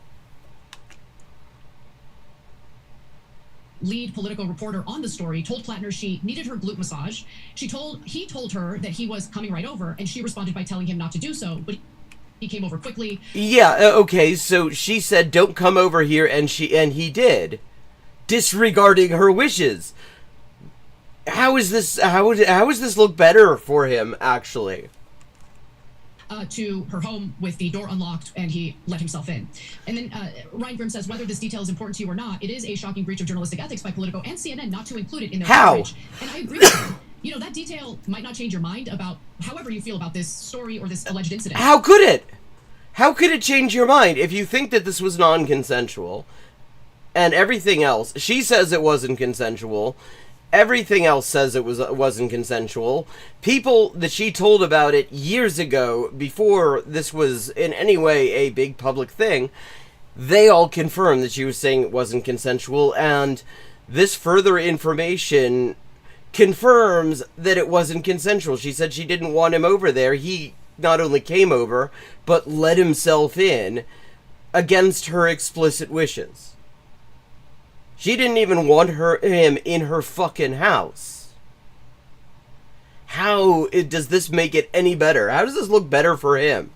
Lead political reporter on the story told Platner she needed her glute massage. He told her that he was coming right over, and she responded by telling him not to do so, but he came over quickly. Yeah, okay, so she said don't come over here, and he did, disregarding her wishes. How is this? How does this look better for him? Actually, to her home with the door unlocked, and he let himself in. And then Ryan Grimm says, whether this detail is important to you or not, it is a shocking breach of journalistic ethics by Politico and CNN not to include it in their coverage. And I agree with him. You know, that detail might not change your mind about however you feel about this story or this alleged incident. How could it? How could it change your mind if you think that this was non-consensual and everything else? She says it wasn't consensual. Everything else says it wasn't consensual. People that she told about it years ago, before this was in any way a big public thing, they all confirmed that she was saying it wasn't consensual, and this further information confirms that it wasn't consensual. She said she didn't want him over there. He not only came over, but let himself in against her explicit wishes. She didn't even want him in her fucking house. How does this make it any better? How does this look better for him?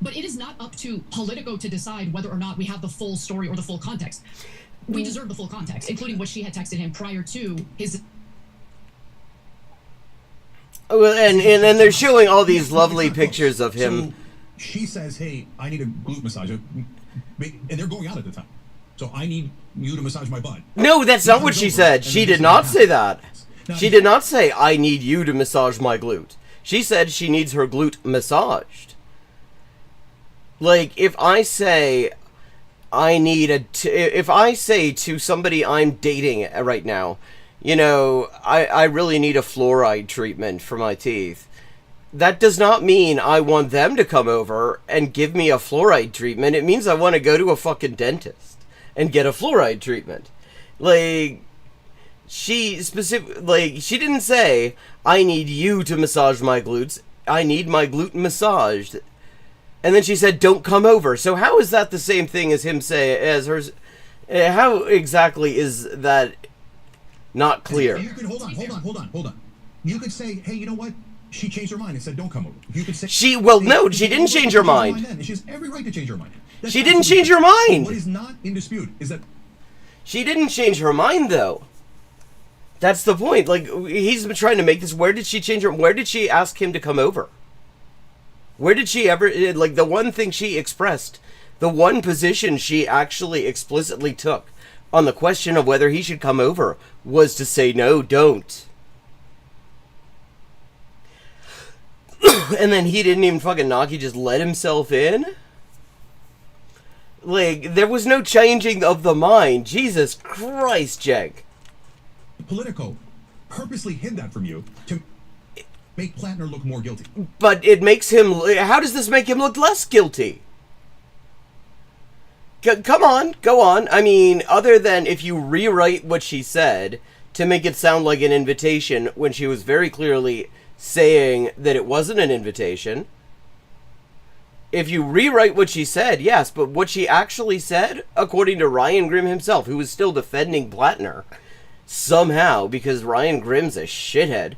But it is not up to Politico to decide whether or not we have the full story or the full context. We deserve the full context, including what she had texted him prior to his... Well, and then they're showing all these lovely pictures of him. So she says, hey, I need a glute massager. And they're going out at the time. So I need you to massage my butt. No, that's not what she said. She did not say that. She did not say, I need you to massage my glute. She said she needs her glute massaged. Like, if I say if I say to somebody I'm dating right now, you know, I really need a fluoride treatment for my teeth, that does not mean I want them to come over and give me a fluoride treatment. It means I want to go to a fucking dentist and get a fluoride treatment. Like, she didn't say, I need you to massage my glutes. I need my glute massaged. And then she said, don't come over. So how is that the same thing as him how exactly is that not clear? You could, hold on. You could say, hey, you know what? She changed her mind and said, don't come over. You could say... she didn't change her mind. She has every right to change her mind. She didn't change her mind. What is not in dispute is that... She didn't change her mind, though. That's the point. Like, he's been trying to make this... Where did she change her... Where did she ask him to come over? Where did she ever... Like, the one thing she expressed, the one position she actually explicitly took on the question of whether he should come over was to say, no, don't. And then he didn't even fucking knock. He just let himself in? Like, there was no changing of the mind. Jesus Christ, Jake. Politico purposely hid that from you to make Platner look more guilty. But it makes him... How does this make him look less guilty? Come on, go on. I mean, other than if you rewrite what she said to make it sound like an invitation when she was very clearly saying that it wasn't an invitation... If you rewrite what she said, yes, but what she actually said, according to Ryan Grimm himself, who was still defending Platner, somehow, because Ryan Grimm's a shithead,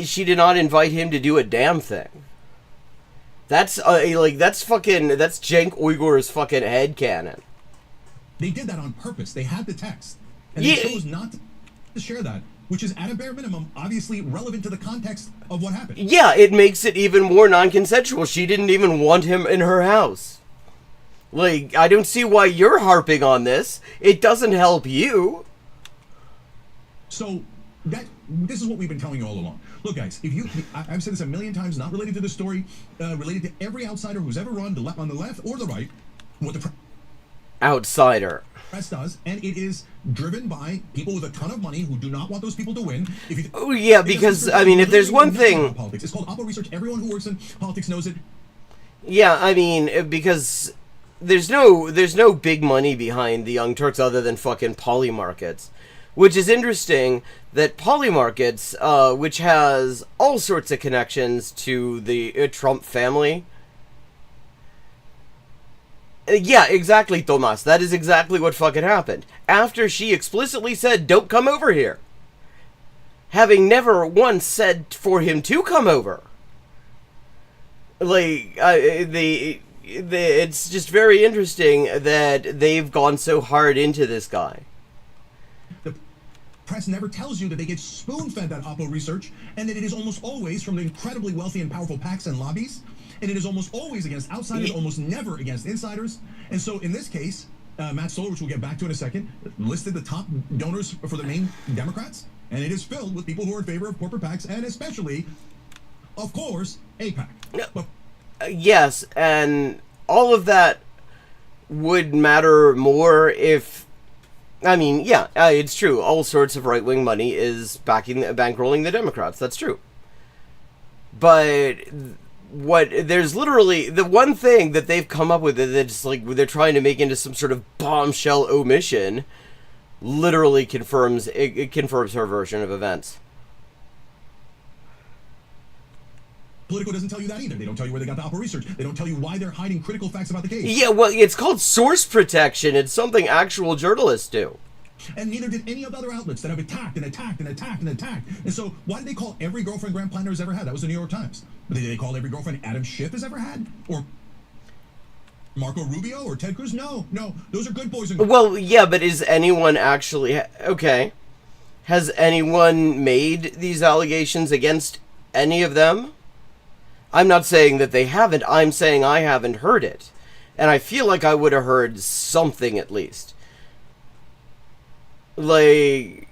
she did not invite him to do a damn thing. That's, that's Cenk Uygur's fucking headcanon. They did that on purpose. They had the text. And they chose not to share that, which is, at a bare minimum, obviously relevant to the context of what happened. Yeah, it makes it even more non-consensual. She didn't even want him in her house. Like, I don't see why you're harping on this. It doesn't help you. So, this is what we've been telling you all along. Look, guys, I've said this a million times, not related to the story, related to every outsider who's ever run on the left or the right, what the outsider press does, and it is driven by people with a ton of money who do not want those people to win. Oh yeah, because I mean, if there's one thing, politics. It's called Oppo Research. Everyone who works in politics knows it. Yeah, I mean, because there's no big money behind the Young Turks other than fucking Polymarkets, which is interesting. That Polymarkets, which has all sorts of connections to the Trump family. Yeah, exactly, Tomas. That is exactly what fucking happened. After she explicitly said, don't come over here. Having never once said for him to come over. Like, it's just very interesting that they've gone so hard into this guy. press never tells you that they get spoon-fed that Oppo research, and that it is almost always from the incredibly wealthy and powerful PACs and lobbies, and it is almost always against outsiders, almost never against insiders. And so in this case, Matt Stoller, which we'll get back to in a second, listed the top donors for the main Democrats, and it is filled with people who are in favor of corporate PACs, and especially, of course, AIPAC. Yes, and all of that would matter more if, I mean, yeah, it's true. All sorts of right-wing money is bankrolling the Democrats. That's true. But there's literally the one thing that they've come up with that's like they're trying to make into some sort of bombshell omission. Literally confirms her version of events. Politico doesn't tell you that either. They don't tell you where they got the Oppo research. They don't tell you why they're hiding critical facts about the case. Yeah, well, it's called source protection. It's something actual journalists do. And neither did any of the other outlets that have attacked and attacked and attacked and attacked. And so why did they call every girlfriend Graham Platner has ever had? That was the New York Times. But did they call every girlfriend Adam Schiff has ever had? Or Marco Rubio or Ted Cruz? No. Those are good boys and girls. Well, yeah, but is anyone actually... Okay. Has anyone made these allegations against any of them? I'm not saying that they haven't. I'm saying I haven't heard it. And I feel like I would have heard something at least. Like,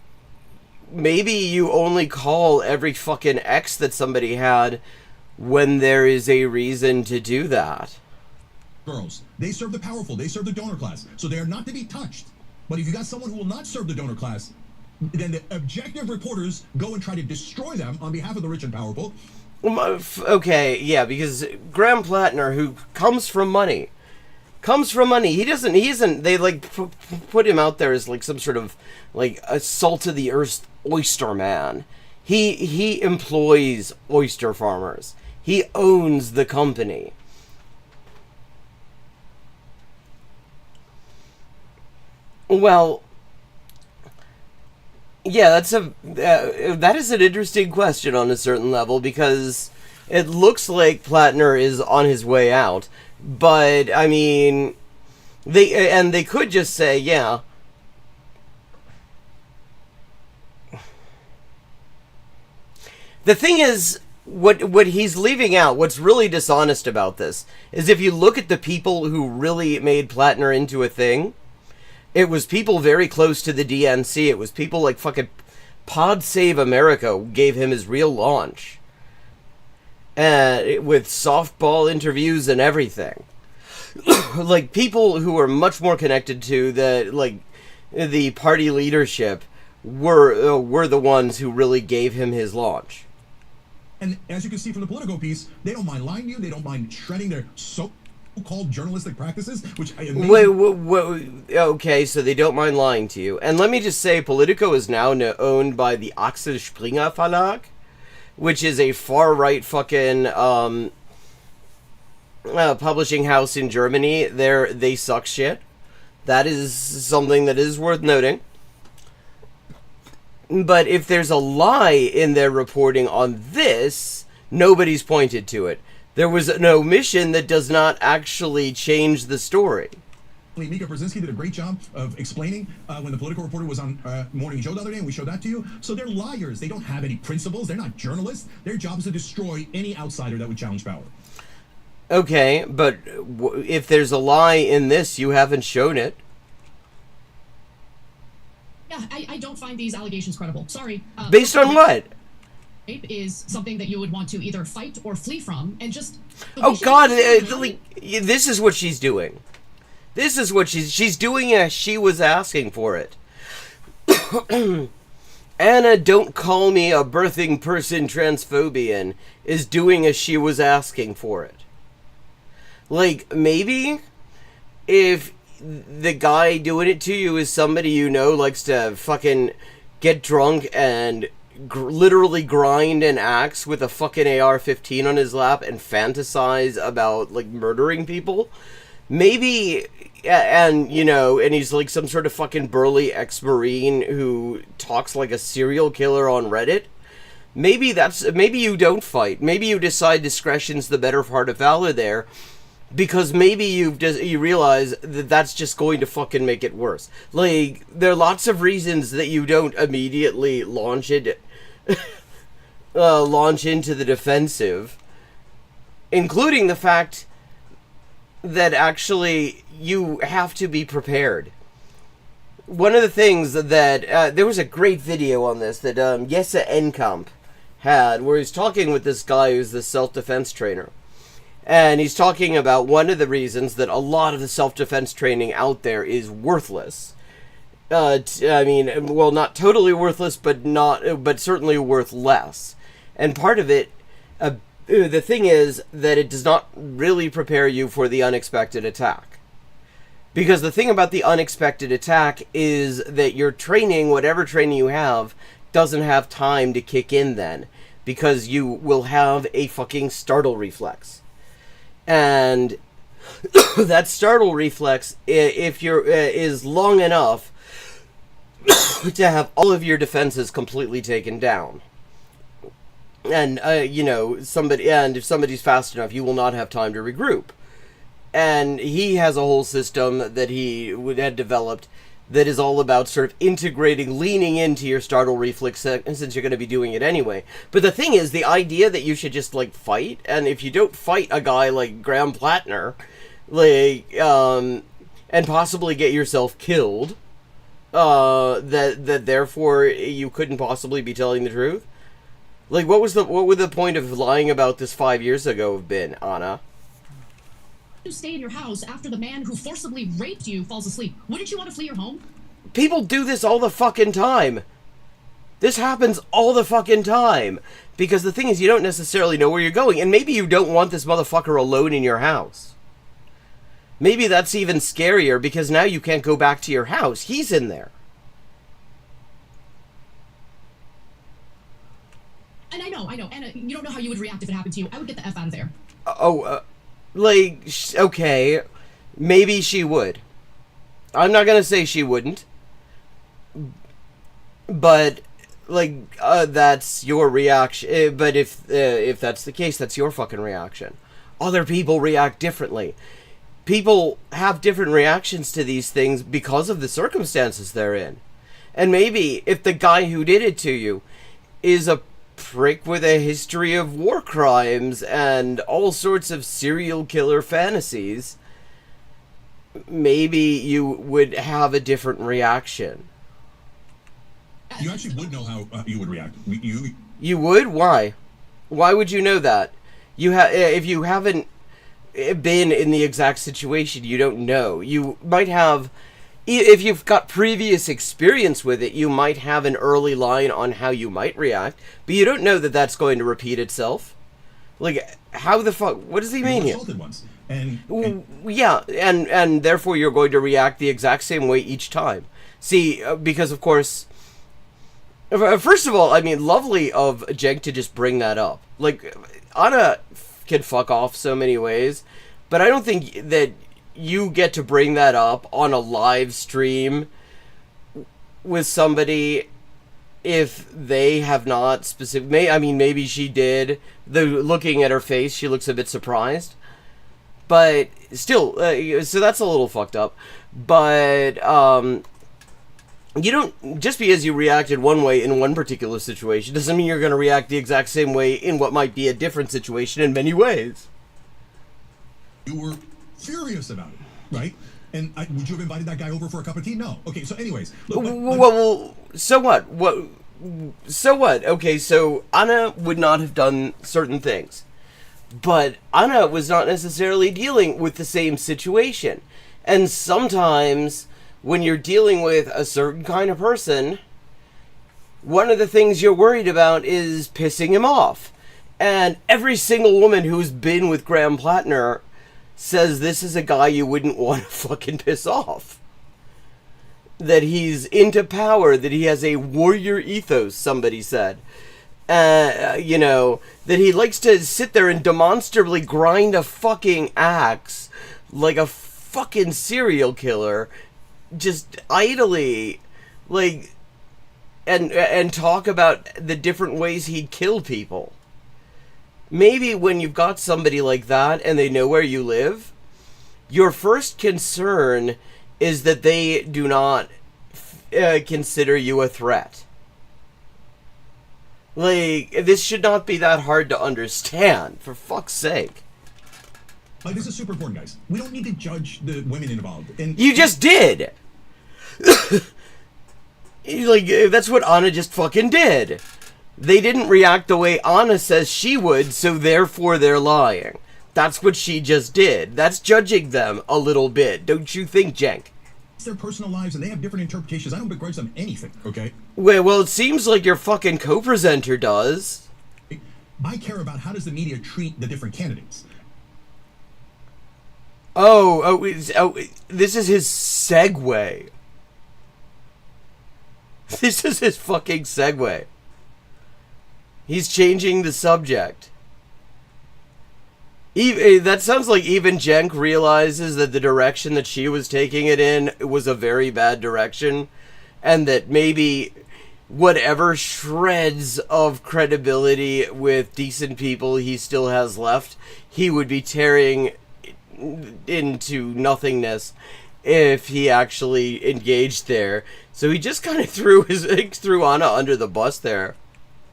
maybe you only call every fucking ex that somebody had when there is a reason to do that. Girls, they serve the powerful, they serve the donor class, so they are not to be touched. But if you got someone who will not serve the donor class, then the objective reporters go and try to destroy them on behalf of the rich and powerful. Okay, yeah, because Graham Platner, who comes from money, he isn't, they like put him out there as like some sort of like a salt of the earth oyster man. He employs oyster farmers. He owns the company. Well, yeah, that is an interesting question on a certain level, because it looks like Platner is on his way out, but I mean, they could just say, yeah. The thing is, what he's leaving out, what's really dishonest about this, is if you look at the people who really made Platner into a thing, it was people very close to the DNC. It was people like fucking Pod Save America gave him his real launch. With softball interviews and everything. Like, people who were much more connected to the party leadership were the ones who really gave him his launch. And as you can see from the Politico piece, they don't mind lying to you. They don't mind shredding their so-called journalistic practices, which wait, okay, so they don't mind lying to you. And let me just say, Politico is now owned by the Axel Springer Verlag, which is a far-right fucking publishing house in Germany. They suck shit. That is something that is worth noting. But if there's a lie in their reporting on this, nobody's pointed to it. There was an omission that does not actually change the story. Mika Brzezinski did a great job of explaining when the Political reporter was on Morning Joe the other day, and we showed that to you. So they're liars. They don't have any principles. They're not journalists. Their job is to destroy any outsider that would challenge power. Okay, but if there's a lie in this, you haven't shown it. Yeah, I don't find these allegations credible. Sorry. Based on what? Rape is something that you would want to either fight or flee from, and just... Oh God, this is what she's doing. This is what she's doing as she was asking for it. Anna, don't call me a birthing person transphobian, is doing as she was asking for it. Like, maybe if the guy doing it to you is somebody you know likes to fucking get drunk and literally grind an axe with a fucking AR-15 on his lap and fantasize about, like, murdering people, maybe, and, you know, and he's like some sort of fucking burly ex-Marine who talks like a serial killer on Reddit, maybe you don't fight. Maybe you decide discretion's the better part of valor there. because maybe you realize that that's just going to fucking make it worse. Like, there are lots of reasons that you don't immediately launch into the defensive, including the fact that actually you have to be prepared. One of the things that there was a great video on this that Jesse Enkamp had, where he's talking with this guy who's the self-defense trainer. And he's talking about one of the reasons that a lot of the self-defense training out there is worthless. I mean, well, not totally worthless, but certainly worth less. And part of it, the thing is that it does not really prepare you for the unexpected attack. Because the thing about the unexpected attack is that your training, whatever training you have, doesn't have time to kick in then. Because you will have a fucking startle reflex. And that startle reflex, if you're is long enough to have all of your defenses completely taken down. And if somebody's fast enough, you will not have time to regroup. And he has a whole system that he had developed that is all about sort of integrating, leaning into your startle reflex, since you're going to be doing it anyway. But the thing is, the idea that you should just, like, fight, and if you don't fight a guy like Graham Platner, like, and possibly get yourself killed, that therefore you couldn't possibly be telling the truth? Like, what would the point of lying about this 5 years ago have been, Anna? You stay in your house after the man who forcibly raped you falls asleep. Wouldn't you want to flee your home? People do this all the fucking time. This happens all the fucking time. Because the thing is, you don't necessarily know where you're going. And maybe you don't want this motherfucker alone in your house. Maybe that's even scarier, because now you can't go back to your house. He's in there. And I know. And you don't know how you would react if it happened to you. I would get the F out of there. Okay, maybe she would. I'm not gonna say she wouldn't. But, that's your reaction. But if that's the case, that's your fucking reaction. Other people react differently. People have different reactions to these things because of the circumstances they're in. And maybe if the guy who did it to you is a prick with a history of war crimes and all sorts of serial killer fantasies, maybe you would have a different reaction. You actually would know how you would react. You would? Why? Why would you know that? If you haven't been in the exact situation, you don't know. You might have... If you've got previous experience with it, you might have an early line on how you might react, but you don't know that that's going to repeat itself. Like, how the fuck... What does he mean here? Once. Yeah, and therefore you're going to react the exact same way each time. See, because of course... First of all, I mean, lovely of Jenk to just bring that up. Like, Anna can fuck off so many ways, but I don't think that you get to bring that up on a live stream with somebody if they have not maybe she did. Looking at her face, she looks a bit surprised. But still, so that's a little fucked up. But, you don't, just because you reacted one way in one particular situation doesn't mean you're going to react the exact same way in what might be a different situation in many ways. You were furious about it, right? And would you have invited that guy over for a cup of tea? No. Okay, so anyways. Well, so what? So what? Okay, so Anna would not have done certain things. But Anna was not necessarily dealing with the same situation. And sometimes, when you're dealing with a certain kind of person, one of the things you're worried about is pissing him off. And every single woman who's been with Graham Platner says this is a guy you wouldn't want to fucking piss off. That he's into power, that he has a warrior ethos, somebody said. That he likes to sit there and demonstrably grind a fucking axe like a fucking serial killer, just idly, and talk about the different ways he'd kill people. Maybe when you've got somebody like that and they know where you live, your first concern is that they do not consider you a threat. Like, this should not be that hard to understand, for fuck's sake. Like, this is super important, guys. We don't need to judge the women involved. And you just did! Like, that's what Anna just fucking did. They didn't react the way Anna says she would, so therefore they're lying. That's what she just did. That's judging them a little bit, don't you think, Jenk? It's their personal lives, and they have different interpretations. I don't begrudge them anything, okay? Well, it seems like your fucking co-presenter does. I care about how does the media treat the different candidates. Oh, this is his segue. This is his fucking segue. He's changing the subject. That sounds like even Jenk realizes that the direction that she was taking it in was a very bad direction, and that maybe whatever shreds of credibility with decent people he still has left, he would be tearing into nothingness if he actually engaged there. So he just kind of threw Anna under the bus there.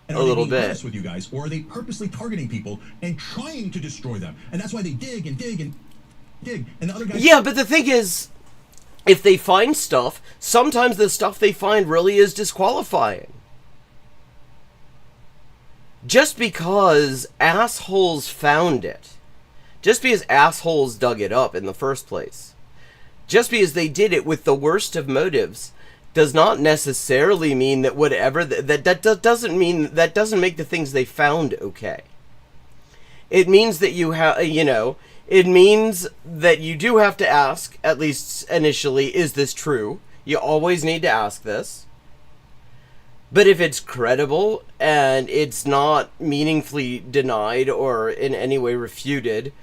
And a little they being bit. honest with you guys, or are they purposely targeting people and trying to destroy them? And that's why they dig and dig and dig. And the other guys. Yeah, but the thing is, if they find stuff, sometimes the stuff they find really is disqualifying. Just because assholes found it, just because assholes dug it up in the first place, just because they did it with the worst of motives, does not necessarily mean that whatever that doesn't mean that doesn't make the things they found okay. It means that you have, it means that you do have to ask, at least initially, is this true? You always need to ask this. But if it's credible and it's not meaningfully denied or in any way refuted,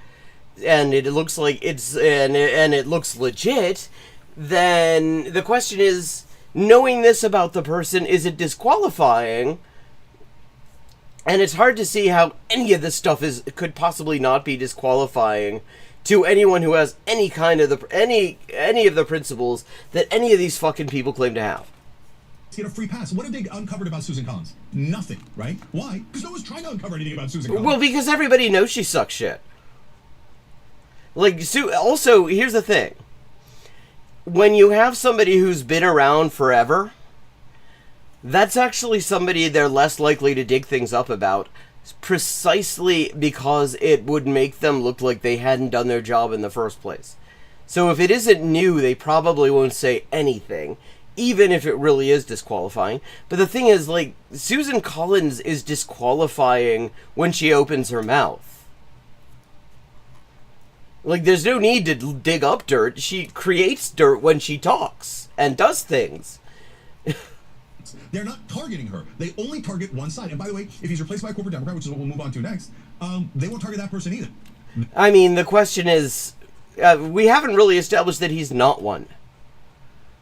and it looks like it's and it looks legit, then the question is, knowing this about the person, is it disqualifying? And it's hard to see how any of this stuff could possibly not be disqualifying to anyone who has any kind of any of the principles that any of these fucking people claim to have. Get a free pass. What have they uncovered about Susan Collins? Nothing, right? Why? Because no one's trying to uncover anything about Susan Collins. Well, because everybody knows she sucks shit. Like, also, here's the thing. When you have somebody who's been around forever, that's actually somebody they're less likely to dig things up about, precisely because it would make them look like they hadn't done their job in the first place. So if it isn't new, they probably won't say anything, even if it really is disqualifying. But the thing is, like, Susan Collins is disqualifying when she opens her mouth. Like, there's no need to dig up dirt. She creates dirt when she talks and does things. They're not targeting her. They only target one side. And by the way, if he's replaced by a corporate Democrat, which is what we'll move on to next, they won't target that person either. I mean, the question is, we haven't really established that he's not one.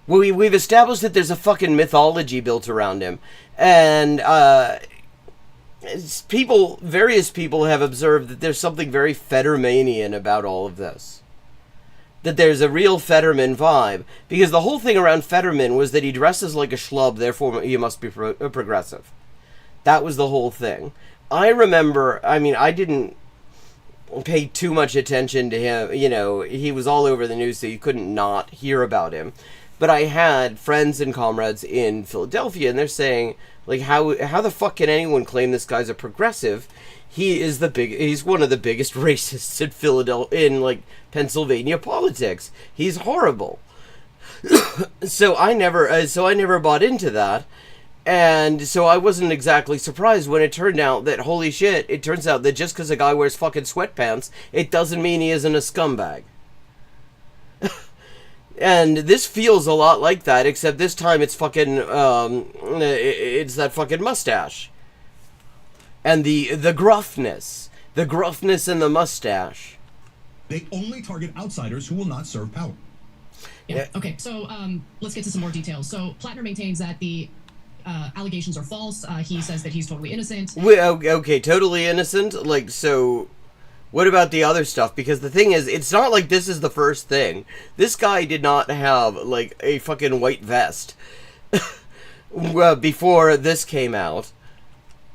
We've established that there's a fucking mythology built around him. And, various people have observed that there's something very Fettermanian about all of this. That there's a real Fetterman vibe. Because the whole thing around Fetterman was that he dresses like a schlub, therefore he must be progressive. That was the whole thing. I remember, I didn't pay too much attention to him. He was all over the news, so you couldn't not hear about him. But I had friends and comrades in Philadelphia, and they're saying, like, how the fuck can anyone claim this guy's a progressive? He's one of the biggest racists in Philadelphia, Pennsylvania politics. He's horrible. So I never bought into that. And so I wasn't exactly surprised when it turned out that, holy shit, it turns out that just because a guy wears fucking sweatpants, it doesn't mean he isn't a scumbag. And this feels a lot like that, except this time it's fucking, it's that fucking mustache. And the gruffness. The gruffness in the mustache. They only target outsiders who will not serve power. Yeah, okay, so let's get to some more details. So Platner maintains that the allegations are false. He says that he's totally innocent. Okay, totally innocent? What about the other stuff? Because the thing is, it's not like this is the first thing. This guy did not have, like, a fucking white vest before this came out.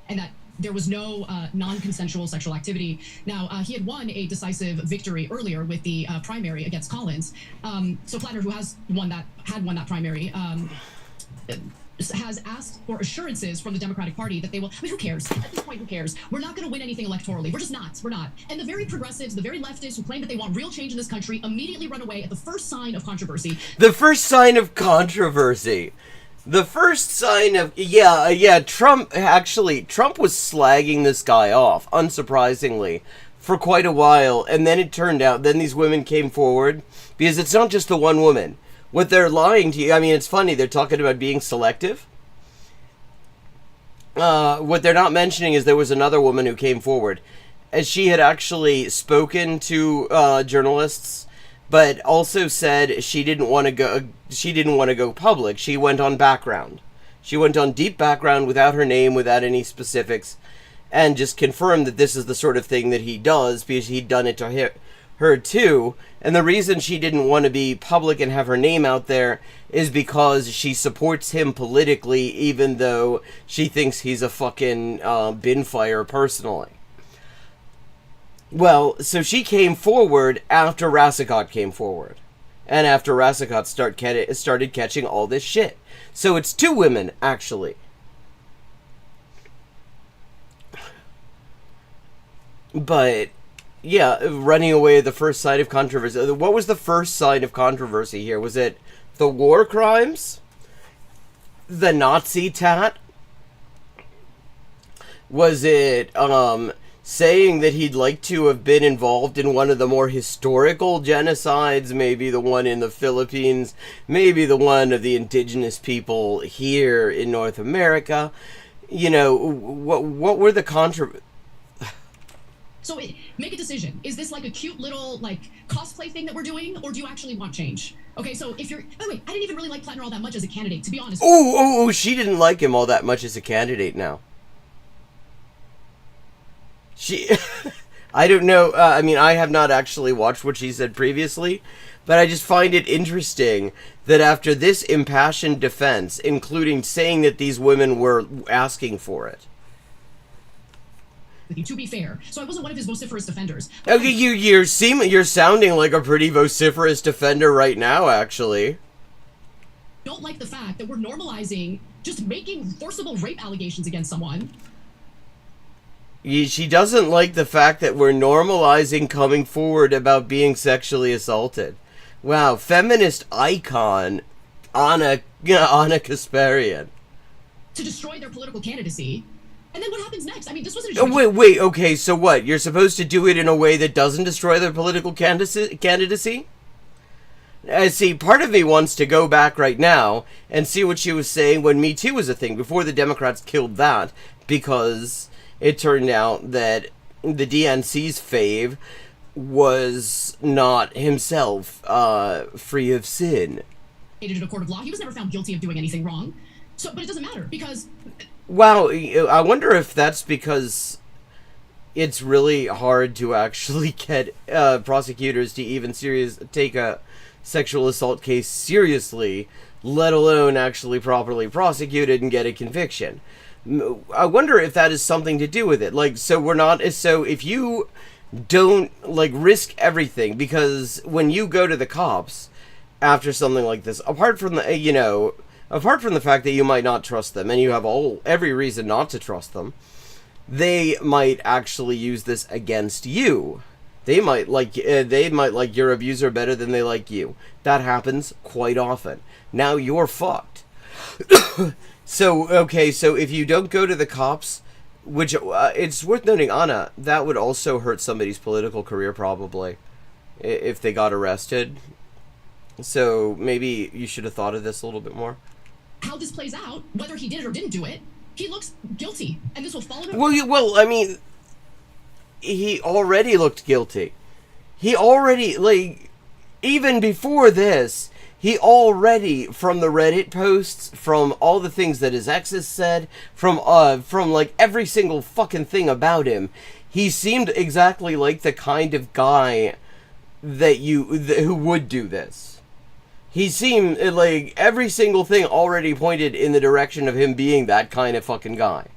And that there was no non-consensual sexual activity. Now, he had won a decisive victory earlier with the primary against Collins. So Platner, who had won that primary, has asked for assurances from the Democratic Party that they will. I mean, who cares? At this point, who cares? We're not going to win anything electorally. We're just not. We're not. And the very progressives, the very leftists who claim that they want real change in this country immediately run away at the first sign of controversy. The first sign of controversy. The first sign of, Trump was slagging this guy off, unsurprisingly, for quite a while, and then it turned out, then these women came forward, because it's not just the one woman. What they're lying to you, I mean, it's funny, they're talking about being selective. What they're not mentioning is there was another woman who came forward, as she had actually spoken to journalists, but also said she didn't want to go public. She went on background. She went on deep background without her name, without any specifics, and just confirmed that this is the sort of thing that he does, because he'd done it to her too. And the reason she didn't want to be public and have her name out there is because she supports him politically, even though she thinks he's a fucking bin fire personally. Well, so she came forward after Rassicot came forward. And after Rassicot started catching all this shit. So it's two women, actually. But, yeah, running away the first sign of controversy. What was the first sign of controversy here? Was it the war crimes? The Nazi tat? Was it, saying that he'd like to have been involved in one of the more historical genocides, maybe the one in the Philippines, maybe the one of the indigenous people here in North America? You know, what were the So make a decision. Is this like a cute little like cosplay thing that we're doing, or do you actually want change? Okay, so if you're... Oh, wait, I didn't even really like Platner all that much as a candidate, to be honest. Oh, she didn't like him all that much as a candidate now. I don't know, I mean, I have not actually watched what she said previously, but I just find it interesting that after this impassioned defense, including saying that these women were asking for it. To be fair, so I wasn't one of his vociferous defenders. Okay, you're sounding like a pretty vociferous defender right now, actually. Don't like the fact that we're normalizing just making forcible rape allegations against someone. She doesn't like the fact that we're normalizing coming forward about being sexually assaulted. Wow, feminist icon, Anna Kasparian. To destroy their political candidacy. And then what happens next? I mean, this wasn't a... Wait, okay, so what? You're supposed to do it in a way that doesn't destroy their political candidacy? See, part of me wants to go back right now and see what she was saying when Me Too was a thing, before the Democrats killed that, because it turned out that the DNC's fave was not himself free of sin. In a court of law, he was never found guilty of doing anything wrong. So, but it doesn't matter, because... Wow, I wonder if that's because it's really hard to actually get prosecutors to even take a sexual assault case seriously, let alone actually properly prosecute it and get a conviction. I wonder if that is something to do with it. Like, so if you don't, like, risk everything, because when you go to the cops after something like this, apart from the fact that you might not trust them, and you have every reason not to trust them, they might actually use this against you. They might like your abuser better than they like you. That happens quite often. Now you're fucked. So if you don't go to the cops, which it's worth noting, Anna, that would also hurt somebody's political career probably, if they got arrested. So maybe you should have thought of this a little bit more. How this plays out, whether he did it or didn't do it, he looks guilty, and this will follow him. Well, I mean, he already looked guilty. He already, like, even before this, he already, from the Reddit posts, from all the things that his exes said, from like every single fucking thing about him, he seemed exactly like the kind of guy that who would do this. He seemed like every single thing already pointed in the direction of him being that kind of fucking guy.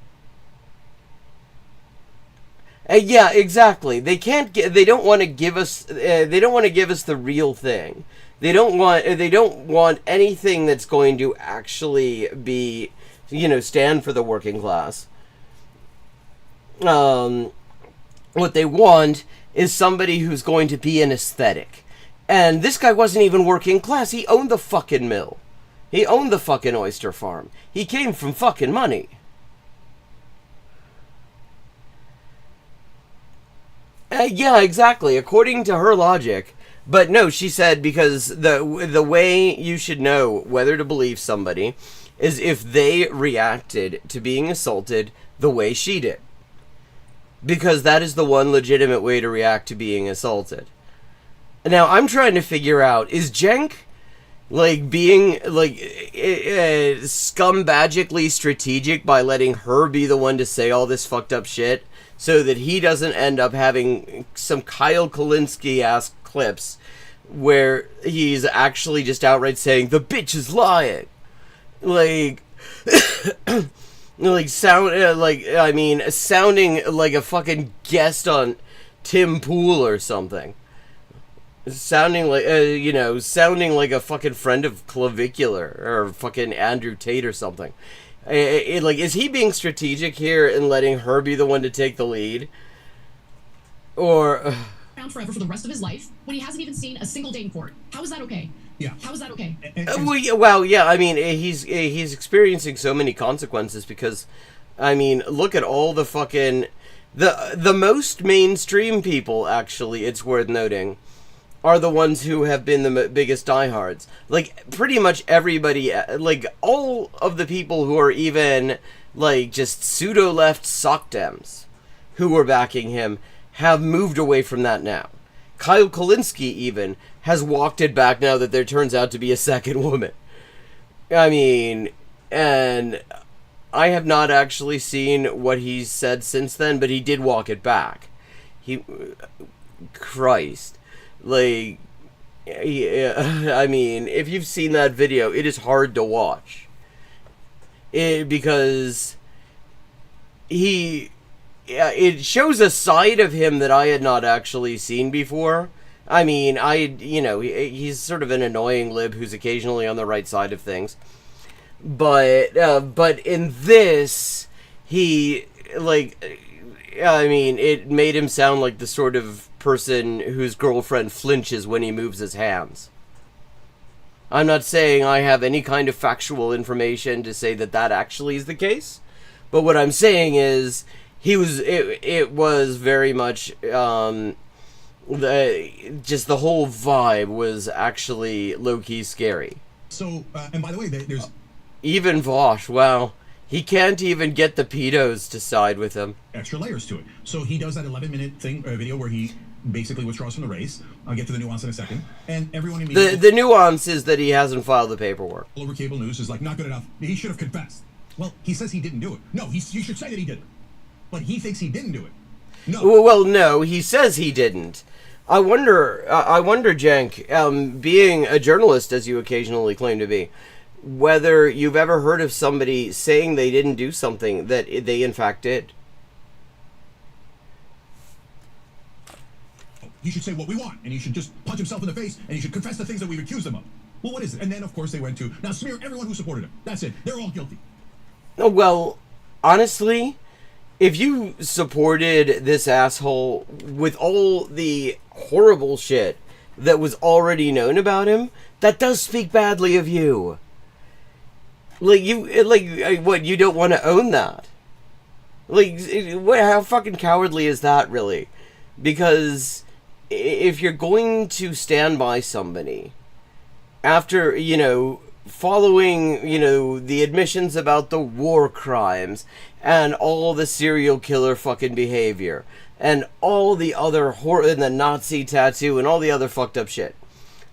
Yeah, exactly. They don't want to give us. They don't want to give us the real thing. They don't want anything that's going to actually be, stand for the working class. What they want is somebody who's going to be an aesthetic. And this guy wasn't even working class. He owned the fucking mill. He owned the fucking oyster farm. He came from fucking money. Yeah, exactly. According to her logic. But no, she said because the way you should know whether to believe somebody is if they reacted to being assaulted the way she did. Because that is the one legitimate way to react to being assaulted. Now, I'm trying to figure out, is Cenk, being, scumbagically strategic by letting her be the one to say all this fucked up shit so that he doesn't end up having some Kyle Kulinski-ass clips where he's actually just outright saying, the bitch is lying? Sounding like a fucking guest on Tim Pool or something. Sounding like, sounding like a fucking friend of Clavicular or fucking Andrew Tate or something. Is he being strategic here and letting her be the one to take the lead? Or... around forever for the rest of his life when he hasn't even seen a single day in court. How is that okay? Yeah. How is that okay? He's experiencing so many consequences because, look at all the fucking... The most mainstream people, actually, it's worth noting, are the ones who have been the biggest diehards. Pretty much everybody, all of the people who are even, just pseudo-left sockdems who were backing him have moved away from that now. Kyle Kulinski, even, has walked it back now that there turns out to be a second woman. And I have not actually seen what he's said since then, but he did walk it back. Christ. If you've seen that video, it is hard to watch. Because it shows a side of him that I had not actually seen before. He's sort of an annoying lib who's occasionally on the right side of things. But in this, it made him sound like the sort of person whose girlfriend flinches when he moves his hands. I'm not saying I have any kind of factual information to say that actually is the case, but what I'm saying is it was very much just the whole vibe was actually low-key scary. So, and by the way, there's... Even Vosh, wow. He can't even get the pedos to side with him. Extra layers to it. So he does that 11-minute video where he basically withdraws from the race. I'll get to the nuance in a second. And everyone immediately... The nuance is that he hasn't filed the paperwork. All over cable news is not good enough. He should have confessed. Well, he says he didn't do it. No, you should say that he did it. But he thinks he didn't do it. No. Well, no, he says he didn't. I wonder, Cenk, being a journalist, as you occasionally claim to be, whether you've ever heard of somebody saying they didn't do something that they in fact did. He should say what we want, and he should just punch himself in the face, and he should confess the things that we've accused him of. Well, what is it? And then, of course, they went to, now smear everyone who supported him. That's it. They're all guilty. Well, honestly, if you supported this asshole with all the horrible shit that was already known about him, that does speak badly of you. What, you don't want to own that? How fucking cowardly is that, really? Because if you're going to stand by somebody after, following, the admissions about the war crimes and all the serial killer fucking behavior and all the other and the Nazi tattoo and all the other fucked up shit,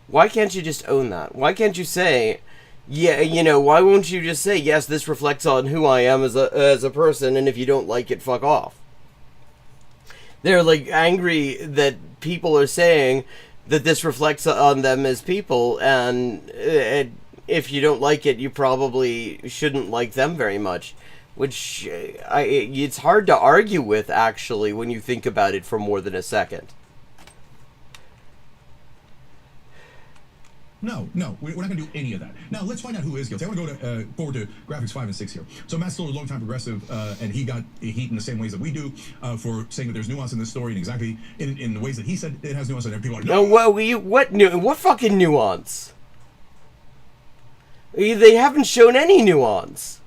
why can't you just own that? Why can't you say, yeah, why won't you just say, yes, this reflects on who I am as a person, and if you don't like it, fuck off? They're like angry that people are saying that this reflects on them as people, and if you don't like it, you probably shouldn't like them very much. Which it's hard to argue with, actually, when you think about it for more than a second. No, we're not going to do any of that. Now, let's find out who is guilty. I want to go forward to graphics 5 and 6 here. So Matt Stiller, longtime progressive, and he got heat in the same ways that we do for saying that there's nuance in this story, and exactly in the ways that he said it has nuance, and people are like, no. What fucking nuance? They haven't shown any nuance.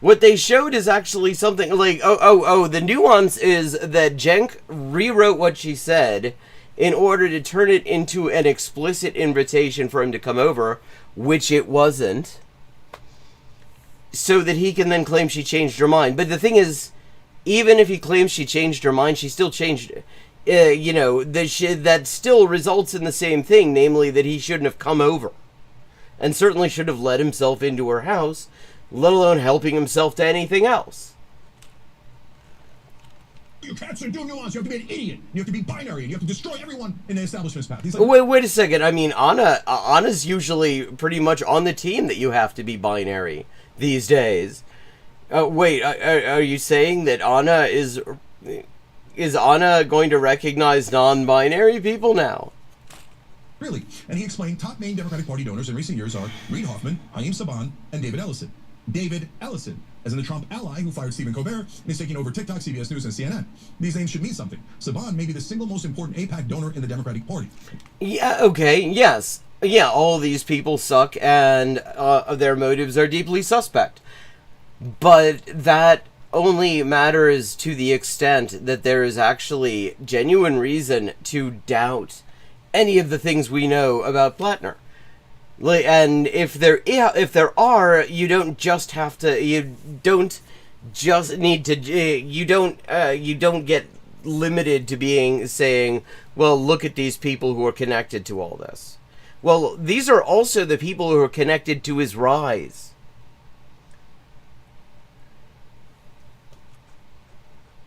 What they showed is actually something like, the nuance is that Jenk rewrote what she said in order to turn it into an explicit invitation for him to come over, which it wasn't, so that he can then claim she changed her mind. But the thing is, even if he claims she changed her mind, she still changed it. That still results in the same thing, namely that he shouldn't have come over, and certainly should have let himself into her house, let alone helping himself to anything else. You can't do nuance. You have to be an idiot. You have to be binary. And you have to destroy everyone in the establishment's path. He's like, wait a second. I mean, Anna's usually pretty much on the team that you have to be binary these days. Are you saying that Anna is Anna going to recognize non-binary people now? Really? And he explained top main Democratic Party donors in recent years are Reid Hoffman, Haim Saban, and David Ellison. David Ellison, as in the Trump ally who fired Stephen Colbert and is taking over TikTok, CBS News, and CNN. These names should mean something. Saban may be the single most important AIPAC donor in the Democratic Party. Yeah, okay, yes. Yeah, all these people suck, and their motives are deeply suspect. But that only matters to the extent that there is actually genuine reason to doubt any of the things we know about Platner. And if there are, you don't just have to. You don't just need to. You don't get limited to saying, well, look at these people who are connected to all this. Well, these are also the people who are connected to his rise.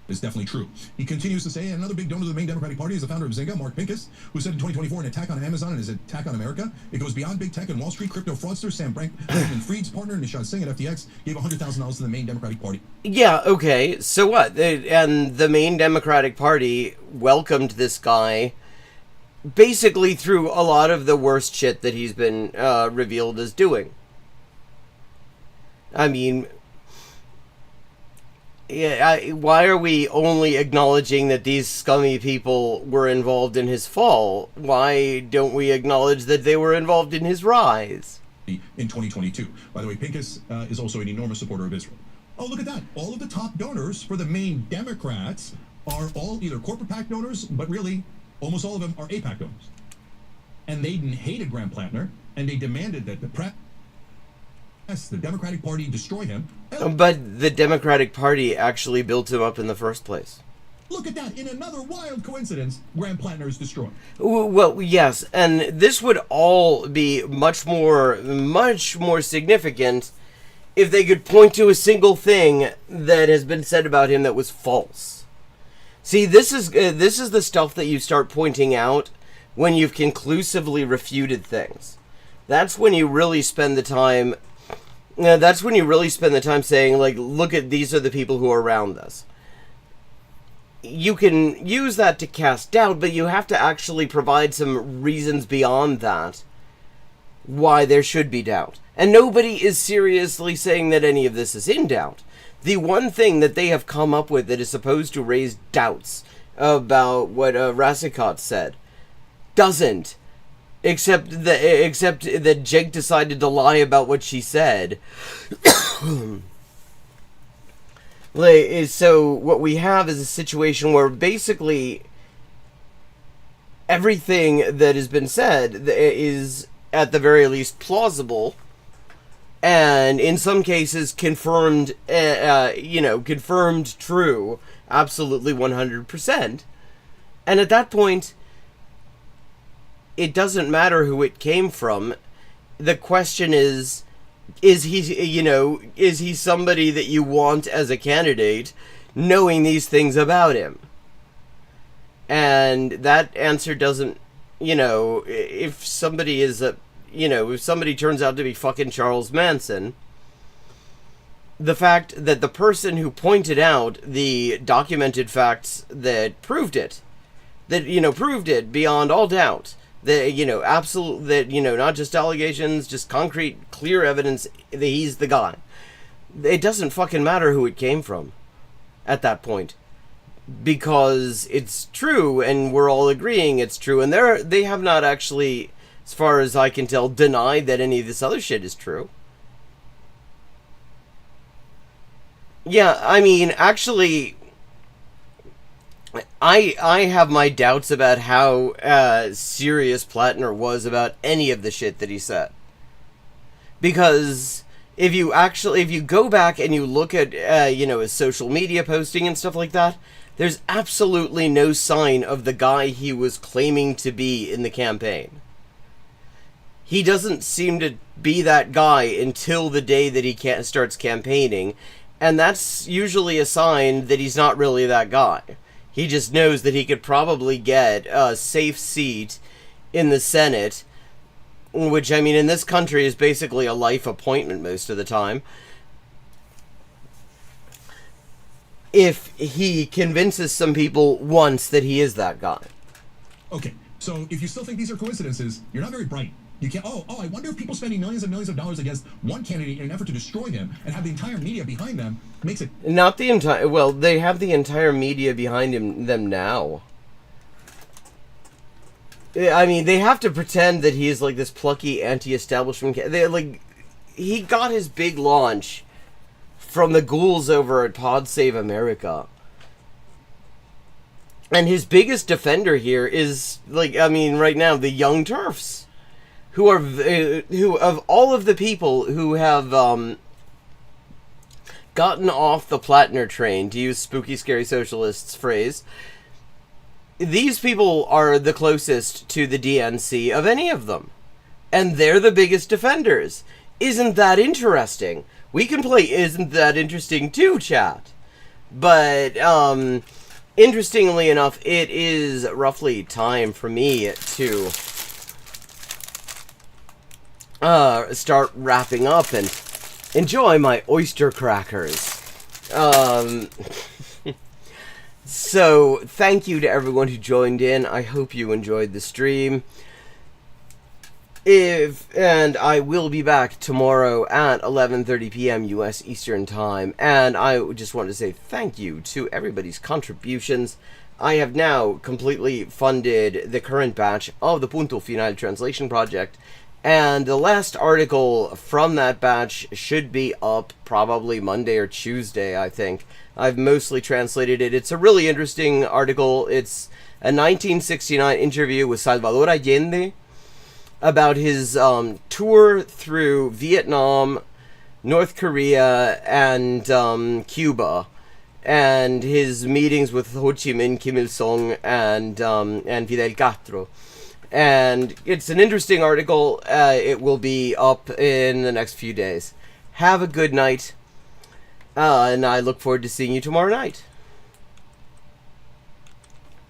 Is definitely true. He continues to say another big donor to the main Democratic Party is the founder of Zynga, Mark Pincus, who said in 2024 an attack on Amazon and his attack on America. It goes beyond big tech and Wall Street. Crypto fraudster Sam Bankman-Fried's partner Nishad Singh at FTX gave $100,000 to the main Democratic Party. Yeah, okay, so what? And the main Democratic Party welcomed this guy basically through a lot of the worst shit that he's been revealed as doing. I mean, yeah, why are we only acknowledging that these scummy people were involved in his fall? Why don't we acknowledge that they were involved in his rise? In 2022. By the way, Pincus is also an enormous supporter of Israel. Oh, look at that. All of the top donors for the main Democrats are all either corporate PAC donors, but really, almost all of them are AIPAC donors. And they hated Graham Platner, and they demanded that the Democratic Party destroy him. But the Democratic Party actually built him up in the first place. Look at that. In another wild coincidence, Graham Platner is destroyed. Well, yes, and this would all be much more significant if they could point to a single thing that has been said about him that was false. See, this is the stuff that you start pointing out when you've conclusively refuted things. That's when you really spend the time. That's when you really spend the time saying, like, look at these are the people who are around us. You can use that to cast doubt, but you have to actually provide some reasons beyond that why there should be doubt. And nobody is seriously saying that any of this is in doubt. The one thing that they have come up with that is supposed to raise doubts about what Rasikot said doesn't. Except that Jake decided to lie about what she said. So what we have is a situation where basically everything that has been said is at the very least plausible, and in some cases confirmed. Confirmed true, absolutely 100%. And at that point, it doesn't matter who it came from. The question is he somebody that you want as a candidate, knowing these things about him? And that answer doesn't, if somebody is if somebody turns out to be fucking Charles Manson, the fact that the person who pointed out the documented facts that proved it, proved it beyond all doubt, that, absolute, that, not just allegations, just concrete, clear evidence that he's the guy. It doesn't fucking matter who it came from at that point, because it's true, and we're all agreeing it's true, and they have not actually, as far as I can tell, denied that any of this other shit is true. Yeah, I mean, actually, I have my doubts about how serious Platner was about any of the shit that he said. Because if you go back and you look at, his social media posting and stuff like that, there's absolutely no sign of the guy he was claiming to be in the campaign. He doesn't seem to be that guy until the day that he starts campaigning, and that's usually a sign that he's not really that guy. He just knows that he could probably get a safe seat in the Senate, which, I mean, in this country is basically a life appointment most of the time, if he convinces some people once that he is that guy. Okay, so if you still think these are coincidences, you're not very bright. You can't, I wonder if people spending millions and millions of dollars against one candidate in an effort to destroy him and have the entire media behind them makes it... Not the entire... Well, they have the entire media behind them now. I mean, they have to pretend that he is, like, this plucky anti-establishment... he got his big launch from the ghouls over at Pod Save America. And his biggest defender here is, right now, the Young Turfs. Who of all of the people who have gotten off the Platner train, to use Spooky Scary Socialists' phrase, these people are the closest to the DNC of any of them. And they're the biggest defenders. Isn't that interesting? We can play Isn't That Interesting too, chat. But, interestingly enough, it is roughly time for me to... start wrapping up and enjoy my oyster crackers. So, thank you to everyone who joined in. I hope you enjoyed the stream. And I will be back tomorrow at 11:30 p.m. U.S. Eastern Time. And I just want to say thank you to everybody's contributions. I have now completely funded the current batch of the Punto Final Translation Project. And the last article from that batch should be up probably Monday or Tuesday, I think. I've mostly translated it. It's a really interesting article. It's a 1969 interview with Salvador Allende about his tour through Vietnam, North Korea, and Cuba, and his meetings with Ho Chi Minh, Kim Il-sung, and Fidel Castro. And it's an interesting article. It will be up in the next few days. Have a good night. And I look forward to seeing you tomorrow night.